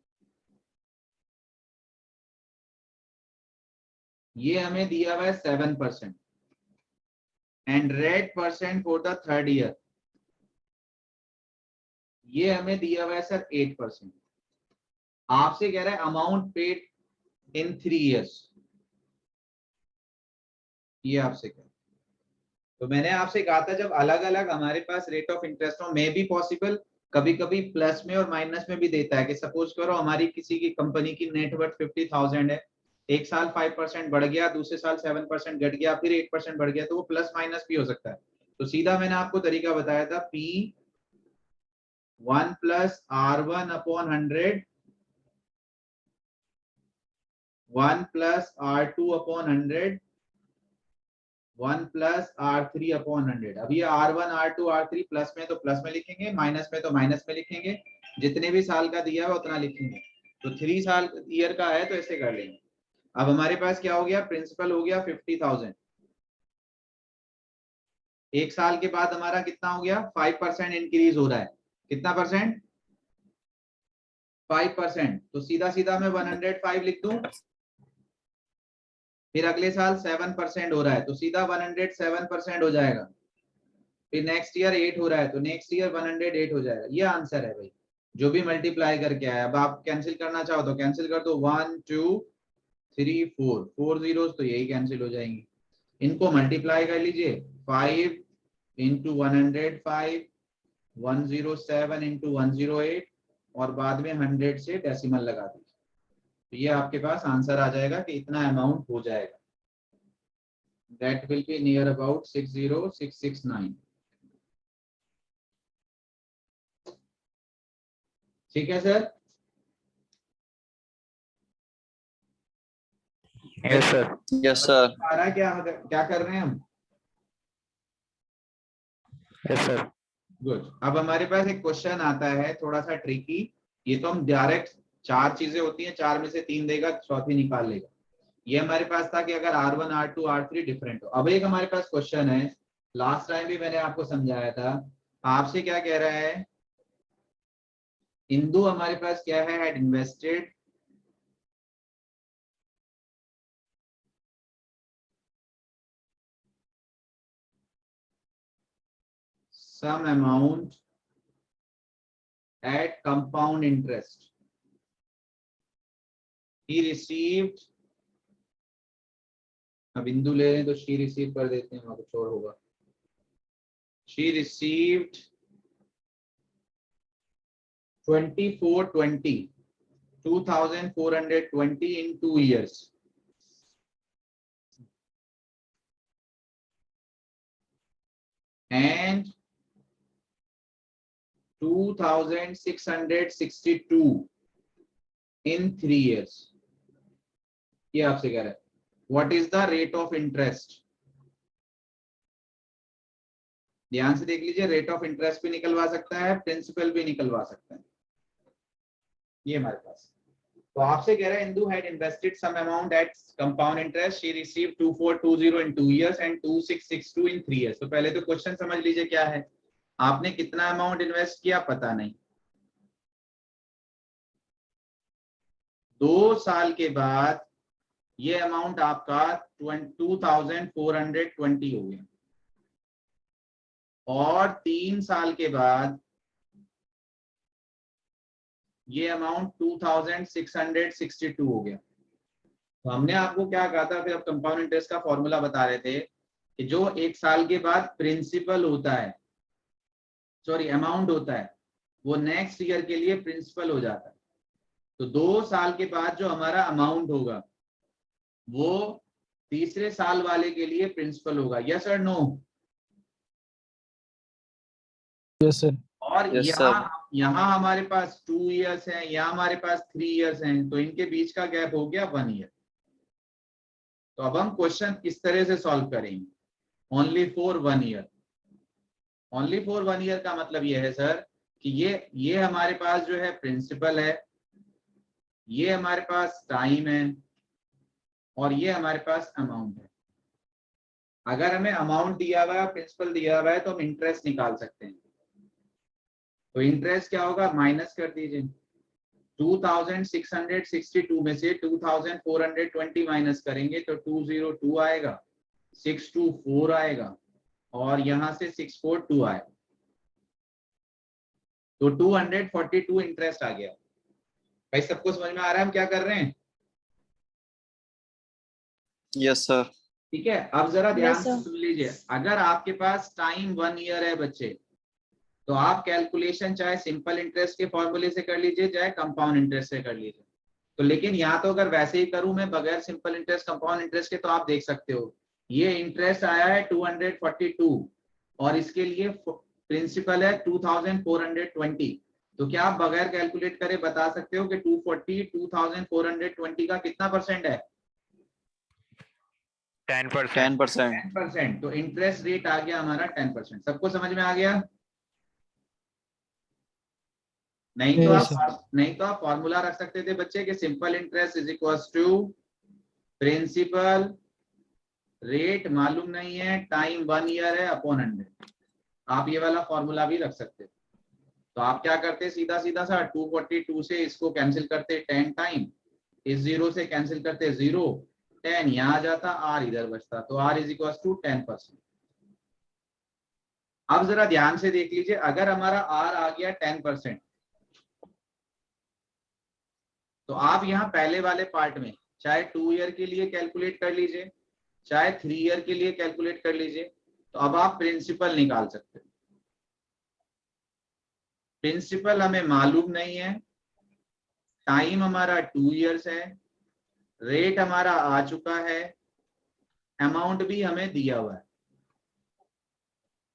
ये हमें दिया हुआ है 7%, and rate percent for the third year, ये हमें दिया हुआ है सर 8%। आपसे कह रहा है अमाउंट पेड इन 3 इयर्स, ये आपसे कह रहा है। तो मैंने आपसे कहा था जब अलग अलग हमारे पास रेट ऑफ इंटरेस्ट हो, मे बी पॉसिबल कभी कभी प्लस में और माइनस में भी देता है, कि सपोज करो हमारी किसी की कंपनी की नेटवर्थ 50,000 है, एक साल 5% बढ़ गया, दूसरे साल 7% घट गया, फिर 8% बढ़ गया, तो वो प्लस माइनस भी हो सकता है। तो सीधा मैंने आपको तरीका बताया था, P1 plus R1 upon 100, 1 plus R2 upon 100, 1 plus R3 upon 100। अब ये R1 R2 R3 प्लस में तो प्लस में लिखेंगे, माइनस में तो माइनस में लिखेंगे, जितने भी साल का दिया हुआ उतना लिखेंगे। तो 3 साल ईयर का है तो ऐसे कर लेंगे। अब हमारे पास क्या हो गया, प्रिंसिपल हो गया 50,000। एक साल के बाद हमारा कितना हो गया, 5% इंक्रीज हो रहा है। कितना परसेंट, 5%। तो सीधा सीधा मैं 105 लिख दूं। फिर अगले साल 7% हो रहा है तो सीधा 107% हो जाएगा। फिर नेक्स्ट ईयर 8 हो रहा है तो नेक्स्ट ईयर 108 हो जाएगा। ये आंसर है भाई, जो भी मल्टीप्लाई करके आया। अब आप कैंसिल करना चाहो तो कैंसिल कर दो, 1 2 3 4 जीरो तो यही कैंसिल हो जाएंगी। इनको मल्टीप्लाई कर लीजिए, 5 इंटू 105, 107 इंटू 108 और बाद में 100 से डेसिमल लगा दीजिए। तो ये आपके पास आंसर आ जाएगा कि इतना अमाउंट हो जाएगा। That will be near about 60669। ठीक है sir.
Yes sir.
Yes sir.
आ रहा है क्या कर रहे हैं हम?
Yes sir.
गुड। अब हमारे पास एक क्वेश्चन आता है थोड़ा सा ट्रिकी। ये तो हम डायरेक्ट 4 चीजें होती हैं, 4 में से 3 देगा, चौथी निकाल लेगा। ये हमारे पास था कि अगर R1 R2 R3 डिफरेंट हो। अब एक हमारे पास क्वेश्चन है, लास्ट टाइम भी मैंने आपको समझाया था। आपसे क्या कह रहा है, इंदु हमारे पास क्या है, had invested some amount at compound interest. He received, अब इंदु ले रहे हैं तो she receive कर देते हैं, वहां कुछ और होगा। She received 2420 in 2 years. And 2662 in 3 years. ये आपसे कह रहा है, what is the rate of interest? ध्यान से देख लीजिए, रेट ऑफ इंटरेस्ट भी निकलवा सकता है, प्रिंसिपल भी निकलवा सकता है। ये हमारे पास तो आपसे कह रहा है, Indu had invested some amount at compound interest. She received 2420 in 2 years and 2662 in 3 years. तो पहले तो क्वेश्चन समझ लीजिए क्या है। आपने कितना अमाउंट इन्वेस्ट किया पता नहीं, 2 साल के बाद ये अमाउंट आपका 2420 हो गया, और 3 साल के बाद ये अमाउंट 2662 हो गया। तो हमने आपको क्या कहा था, फिर अब कंपाउंड इंटरेस्ट का फॉर्मूला बता रहे थे कि जो 1 साल के बाद प्रिंसिपल होता है, सॉरी अमाउंट होता है, वो नेक्स्ट ईयर के लिए प्रिंसिपल हो जाता है। तो 2 साल के बाद जो हमारा अमाउंट होगा वो तीसरे साल वाले के लिए प्रिंसिपल होगा। यस और नो?
Yes sir.
और
Yes,
यहाँ हमारे पास 2 इयर्स हैं, यहाँ हमारे पास 3 इयर्स हैं, तो इनके बीच का गैप हो गया 1 ईयर। तो अब हम क्वेश्चन किस तरह से सॉल्व करेंगे, only for 1 year. Only for 1 year का मतलब ये है सर कि ये हमारे पास जो है प्रिंसिपल है, ये हमारे पास टाइम है, और ये हमारे पास अमाउंट है। अगर हमें अमाउंट दिया हुआ है, प्रिंसिपल दिया हुआ है, तो हम इंटरेस्ट निकाल सकते हैं। तो इंटरेस्ट क्या होगा, माइनस कर दीजिए। 2662 में से 2420 माइनस करेंगे तो 202 आएगा, 624 आएगा, और यहां से 642 आएगा, तो 242 इंटरेस्ट आ गया। भाई सबको समझ में आ रहा है हम क्या कर रहे हैं?
Yes sir.
ठीक है। अब जरा ध्यान
Yes,
से
sir.
सुन लीजिए, अगर आपके पास टाइम 1 ईयर है बच्चे, तो आप कैलकुलेशन चाहे सिंपल इंटरेस्ट के फॉर्मूले से कर लीजिए, चाहे कंपाउंड इंटरेस्ट से कर लीजिए। तो लेकिन यहाँ तो अगर वैसे ही करूं मैं बगैर सिंपल इंटरेस्ट कंपाउंड इंटरेस्ट के, तो आप देख सकते हो ये इंटरेस्ट आया है 242 और इसके लिए प्रिंसिपल है 2420। तो क्या आप बगैर कैलकुलेट करे बता सकते हो कि 240 2420 का कितना परसेंट है?
10%.
10%.
10%। तो इंटरेस्ट रेट आ गया हमारा 10%। सबको समझ में आ गया? नहीं तो
Yes,
आप फॉर्मूला रख सकते थे बच्चे कि simple interest is equal to principal rate मालूम नहीं है, टाइम 1 ईयर है अपॉन 100। आप ये वाला फॉर्मूला भी रख सकते। तो आप क्या करते, सीधा सीधा सा 242 से इसको कैंसिल करते 10 टाइम, इस 0 से कैंसिल करते 0, 10 यहाँ आ जाता, आर इधर बचता, तो आर इज इक्वल टू 10%। अब जरा ध्यान से देख लीजिए, अगर हमारा आर आ गया 10%, तो आप यहाँ पहले वाले पार्ट में चाहे 2 ईयर के लिए कैलकुलेट कर लीजिए, चाहे 3 ईयर के लिए कैलकुलेट कर लीजिए, तो अब आप प्रिंसिपल निकाल सकते हैं। प्रिंसिपल हमें मालूम नहीं है, टाइम हमारा 2 ईयर्स है, रेट हमारा आ चुका है, अमाउंट भी हमें दिया हुआ है।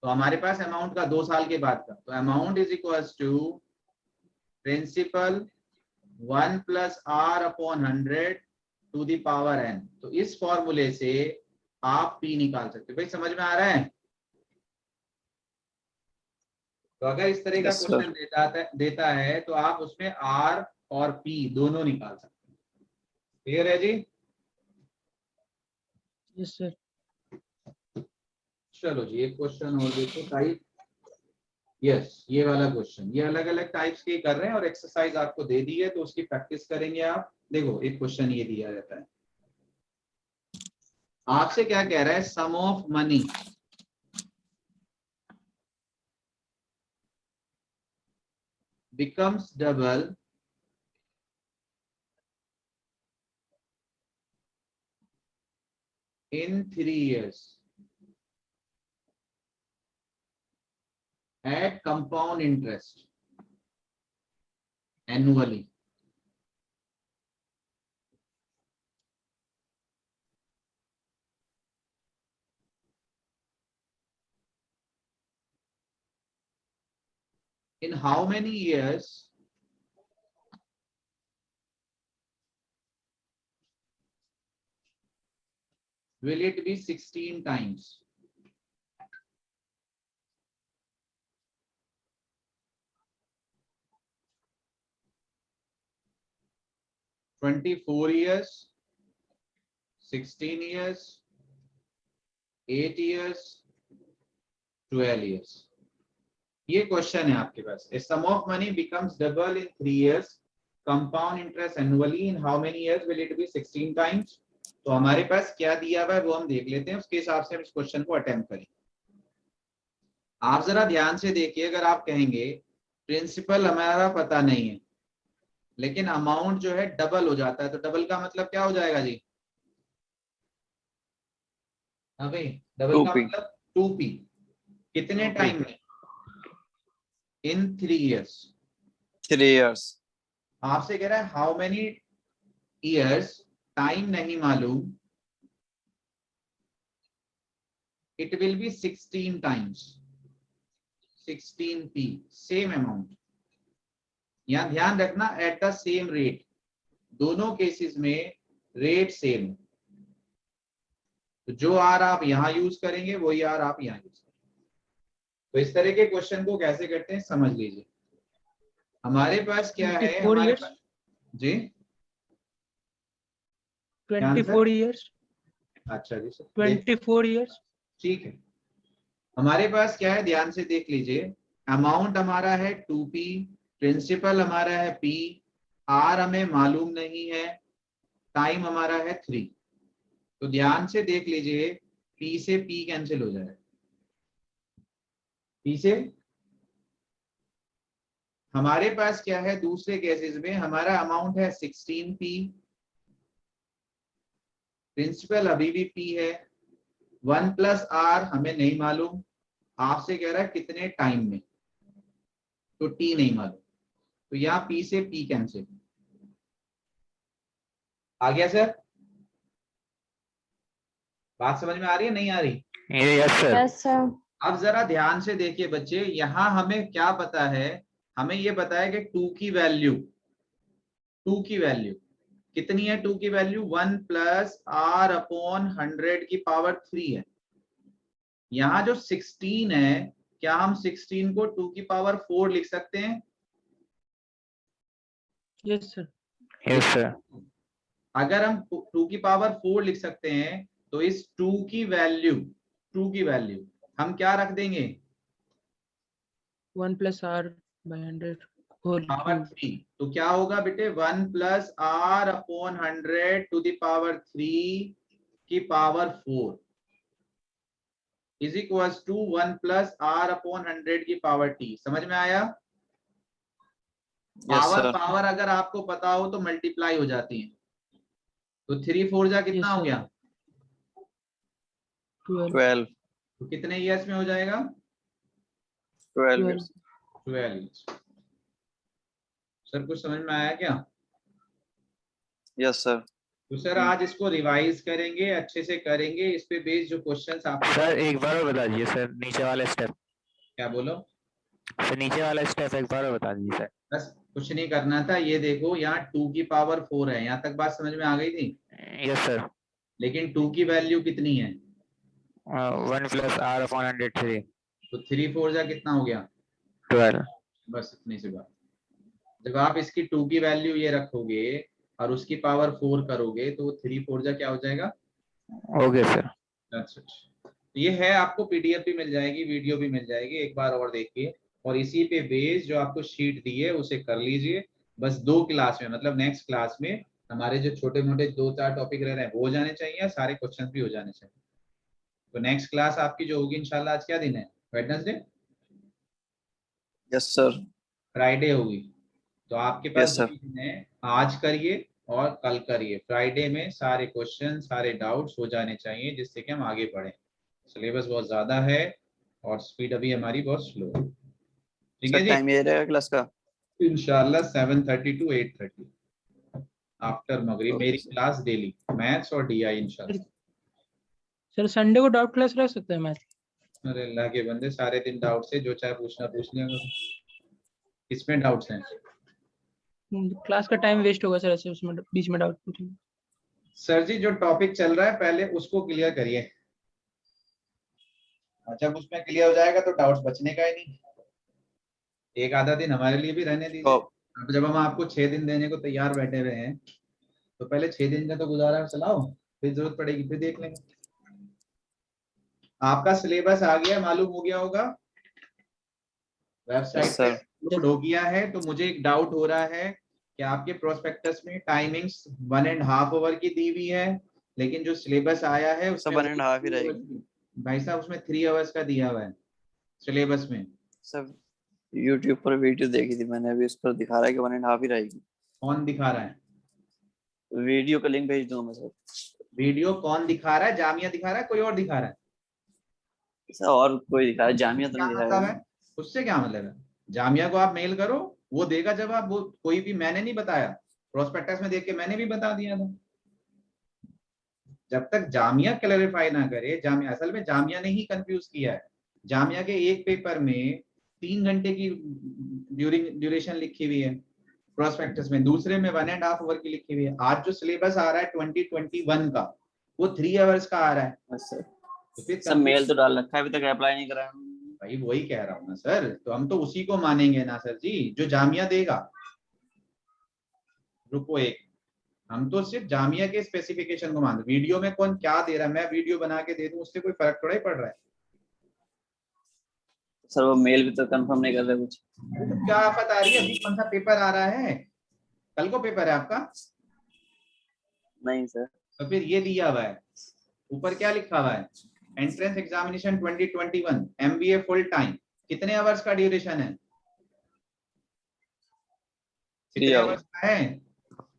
तो हमारे पास अमाउंट का 2 साल के बाद का, तो amount is equal to principal 1 plus r upon 100 to the power n। तो इस फॉर्मूले से आप p निकाल सकते हो। भाई समझ में आ रहा है? तो अगर इस तरह का
Yes, sir.
क्वेश्चन देता है तो आप उसमें r और p दोनों निकाल सकते हैं। क्लियर है जी?
Yes sir.
चलो जी, एक क्वेश्चन और देखो टाइप। यस, ये वाला क्वेश्चन, ये अलग अलग टाइप्स के कर रहे हैं और एक्सरसाइज आपको दे दी है, तो उसकी प्रैक्टिस करेंगे आप। देखो एक क्वेश्चन ये दिया जाता है, आपसे क्या कह रहा है, sum of money becomes double in 3 years at compound interest annually. In how many years will it be 16 times? "24 years, 16 years, 8 years, 12 years"। ये क्वेश्चन है आपके पास। A sum of money becomes double in 3 years, compound interest annually, in how many years will it be 16 times? तो हमारे पास क्या दिया हुआ है वो हम देख लेते हैं, उसके हिसाब से हम इस क्वेश्चन को अटेम्प्ट करेंगे। आप जरा ध्यान से देखिए, अगर आप कहेंगे प्रिंसिपल हमारा पता नहीं है लेकिन अमाउंट जो है डबल हो जाता है, तो डबल का मतलब क्या हो जाएगा जी? हाँ भाई, डबल का
2p.
मतलब 2p। कितने
2p.
टाइम में? इन 3 years।
3 years.
आपसे कह रहा है हाउ मेनी ईयर्स, टाइम नहीं मालूम, it will be 16 times, 16p, same amount. यहां ध्यान रखना, एट द सेम रेट, दोनों केसेस में रेट सेम। तो जो आर आप यहां यूज करेंगे वही आर आप यहां यूज करेंगे। तो इस तरह के क्वेश्चन को कैसे करते हैं समझ लीजिए। हमारे पास क्या है,
24
हमारे
years?
पास जी
24 years?
अच्छा जी सर,
24 years?
ठीक है। हमारे पास क्या है, ध्यान से देख लीजिए, अमाउंट हमारा है 2p, प्रिंसिपल हमारा है p, r हमें मालूम नहीं है, टाइम हमारा है 3। तो ध्यान से देख लीजिए, p से p कैंसिल हो जाएगा, p से। हमारे पास क्या है, दूसरे केसेस में हमारा अमाउंट है 16p, प्रिंसिपल अभी भी p है, 1 प्लस r हमें नहीं मालूम, आपसे कह रहा है कितने टाइम में, तो t नहीं मालूम, तो यहाँ p से p कैंसिल। आ गया सर? बात समझ में आ रही है नहीं आ रही?
Yes, sir.
Yes, sir.
अब जरा ध्यान से देखिए बच्चे, यहां हमें क्या पता है, हमें ये पता है कि 2 की वैल्यू कितनी है 2 की वैल्यू 1 प्लस आर अपॉन 100 की पावर 3 है। यहाँ जो 16 है, क्या हम 16 को 2 की पावर 4 लिख सकते हैं?
Yes sir.
Yes, sir.
अगर हम 2 की पावर 4 लिख सकते हैं तो इस 2 की वैल्यू हम क्या रख देंगे?
1 plus r by 100 whole
power
cube.
3। तो क्या होगा बेटे 1 plus r upon 100 to the power 3 की power 4 is equal to 1 plus r upon 100 की पावर टी। समझ में आया?
Yes,
power
sir.
पावर अगर आपको पता हो तो मल्टीप्लाई हो जाती है। तो 3 4 जा कितना
Yes,
हो
sir.
गया?
12
12.
तो कितने ईयर्स में हो जाएगा?
12
12
years.
12 ईयर्स। सर कुछ समझ में आया क्या?
Yes, sir.
तो सर आज इसको रिवाइज करेंगे, अच्छे से करेंगे। इस पे बेस्ड जो क्वेश्चंस आपके
सर
पास।
एक बार और बता दीजिए सर, नीचे वाला स्टेप।
क्या बोलो?
सर नीचे वाला स्टेप एक बार और बता दीजिए सर।
बस कुछ नहीं करना था। ये देखो यहाँ 2 की पावर 4 है, यहाँ तक बात समझ में आ गई थी।
Yes sir.
लेकिन 2 की वैल्यू कितनी है?
1 प्लस आर अपॉन 100 3
तो 3 4 जा कितना हो गया?
12।
बस इतनी सी बात। जब आप इसकी 2 की वैल्यू ये रखोगे और उसकी पावर 4 करोगे तो 3 4 जा क्या हो जाएगा?
Okay sir.
That's it. तो ये है, आपको पीडीएफ भी मिल जाएगी, वीडियो भी मिल जाएगी, एक बार और देखिए। और इसी पे बेस जो आपको शीट दी है उसे कर लीजिए। बस 2 क्लास में, मतलब नेक्स्ट क्लास में हमारे जो छोटे मोटे 2-4 टॉपिक रह रहे हैं वो हो जाने चाहिए, सारे क्वेश्चन भी हो जाने चाहिए। तो नेक्स्ट क्लास आपकी जो होगी इंशाल्लाह, आज क्या दिन है? Wednesday,
Yes, sir.
फ्राइडे होगी। तो आपके पास
Yes, sir.
2 दिन है, आज करिए और कल करिए। फ्राइडे में सारे क्वेश्चन, सारे डाउट्स हो जाने चाहिए, जिससे कि हम आगे बढ़ें। सिलेबस बहुत ज्यादा है और स्पीड अभी हमारी बहुत स्लो है। ठीक है
Sir,
जी?
time ये रहेगा क्लास का?
इंशाल्लाह 7:30 to 8:30 आफ्टर मगरिब
Okay,
मेरी
sir.
क्लास डेली, मैथ्स और डीआई इंशाल्लाह।
सर संडे को डाउट क्लास रह सकता है मैथ?
अरे अल्लाह के बंदे, सारे दिन डाउट से जो चाहे पूछना पूछ लिया। किसमें डाउट्स हैं?
क्लास का टाइम वेस्ट होगा सर ऐसे, उसमें बीच में डाउट पूछेंगे।
सर जी जो टॉपिक चल रहा है पहले उसको क्लियर करिए, जब उसमें क्लियर हो जाएगा तो डाउट्स बचने का ही नहीं। एक आधा दिन हमारे लिए भी रहने दीजिए।
Oh,
अब जब हम आपको 6 दिन देने को तैयार बैठे हुए हैं तो पहले 6 दिन का तो गुजारा चलाओ, फिर जरूरत पड़ेगी फिर देख लेंगे। आपका सिलेबस आ गया, मालूम हो गया होगा, वेबसाइट
yes,
पे
sir.
अपलोड हो गया है। तो मुझे एक डाउट हो रहा है कि आपके प्रोस्पेक्टस में टाइमिंग्स 1.5 आवर की दी हुई है, लेकिन जो सिलेबस आया है उसमें
1.5 ही रहेगी।
भाई साहब उसमें 3 आवर्स का दिया हुआ है सिलेबस में।
Sir, YouTube पर वीडियो देखी थी मैंने, अभी उस पर दिखा रहा है कि 1.5 ही रहेगी।
कौन दिखा रहा है?
वीडियो का लिंक भेज दूंगा मैं सर।
वीडियो कौन दिखा रहा है? जामिया दिखा रहा है, कोई और दिखा रहा है?
सर और कोई दिखा रहा है, जामिया तो
क्या
नहीं
मतलब
दिखाएगा।
है? उससे क्या मतलब है? जामिया को आप मेल करो, वो देगा जवाब। वो कोई भी, मैंने नहीं बताया, प्रोस्पेक्टस में देख के मैंने भी बता दिया था। जब तक जामिया क्लैरिफाई ना करे, जामिया असल में जामिया ने ही कंफ्यूज किया है। जामिया के एक पेपर में 3 घंटे की ड्यूरेशन लिखी हुई है प्रोस्पेक्टस में, दूसरे में 1.5 आवर की लिखी हुई है। आज जो सिलेबस आ रहा है 2021 का, वो 3 आवर्स का आ रहा है।
बस सर,
तो फिर
सब मेल तो डाल रखा है, अभी तक अप्लाई नहीं करा है।
भाई वही कह रहा हूँ ना सर, तो हम तो उसी को मानेंगे ना सर जी जो जामिया देगा। रुको एक, हम तो सिर्फ जामिया के स्पेसिफिकेशन को मानते। वीडियो में कौन क्या दे रहा है, मैं वीडियो बना के दे दूं उससे कोई फर्क थोड़ा ही पड़ रहा है।
सर वो मेल भी तो कंफर्म नहीं कर रहे कुछ।
तो क्या आफत आ रही है? अभी कौन सा पेपर आ रहा है? कल को पेपर है आपका?
नहीं सर।
तो फिर ये दिया हुआ है, ऊपर क्या लिखा हुआ है? Entrance examination 2021 MBA full time. कितने आवर्स का ड्यूरेशन है?
3 आवर।
आवर्स का है?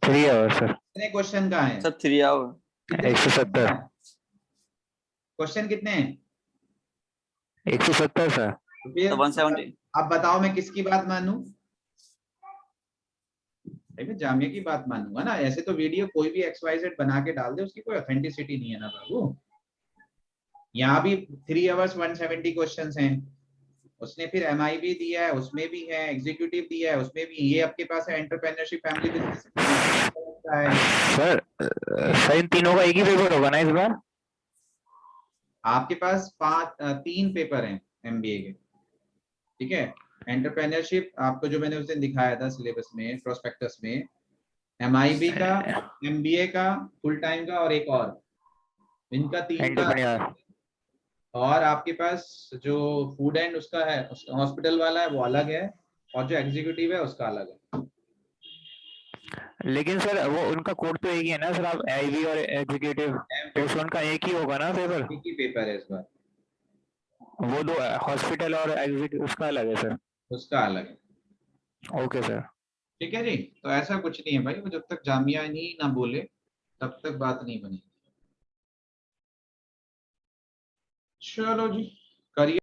3 आवर सर।
कितने क्वेश्चन का है?
Sir 3 our.
170।
क्वेश्चन कितने हैं?
170 सर।
तो फिर
170।
अब बताओ मैं किसकी बात मानूं? मैं जामिया की बात मानूंगा ना। ऐसे तो वीडियो कोई भी XYZ बना के डाल दे, उसकी कोई ऑथेंटिसिटी नहीं है ना बाबू। यहाँ भी 3 आवर्स 170 क्वेश्चंस हैं। उसने फिर MI भी दिया है, उसमें भी है, एग्जीक्यूटिव दिया है उसमें भी। ये आपके पास है entrepreneurship family business.
Sir sir इन तीनों का एक ही पेपर होगा ना इस बार?
आपके पास 3 पेपर हैं एमबीए के, ठीक है। एंटरप्रेन्योरशिप आपको जो मैंने उस दिन दिखाया था सिलेबस में, प्रोस्पेक्टस में, एमआईबी का, एमबीए का, फुल टाइम का और एक और, इनका 3 का।
एंटरप्रेन्योर।
और आपके पास जो फूड एंड उसका है, हॉस्पिटल वाला है, वो अलग है, और जो एग्जीक्यूटिव है उसका अलग है।
लेकिन सर वो उनका कोड तो एक ही है ना सर, आप आईबी और एग्जीक्यूटिव, तो उसमें उनका एक ही होगा ना पेपर?
एक ही पेपर है इस बार।
वो दो हॉस्पिटल और एग्जीक्यूटिव उसका अलग है सर?
उसका अलग है।
Okay sir.
ठीक है जी, तो ऐसा कुछ नहीं है भाई, वो जब तक जामिया नहीं ना बोले तब तक बात नहीं बनेगी। चलो जी, करिए।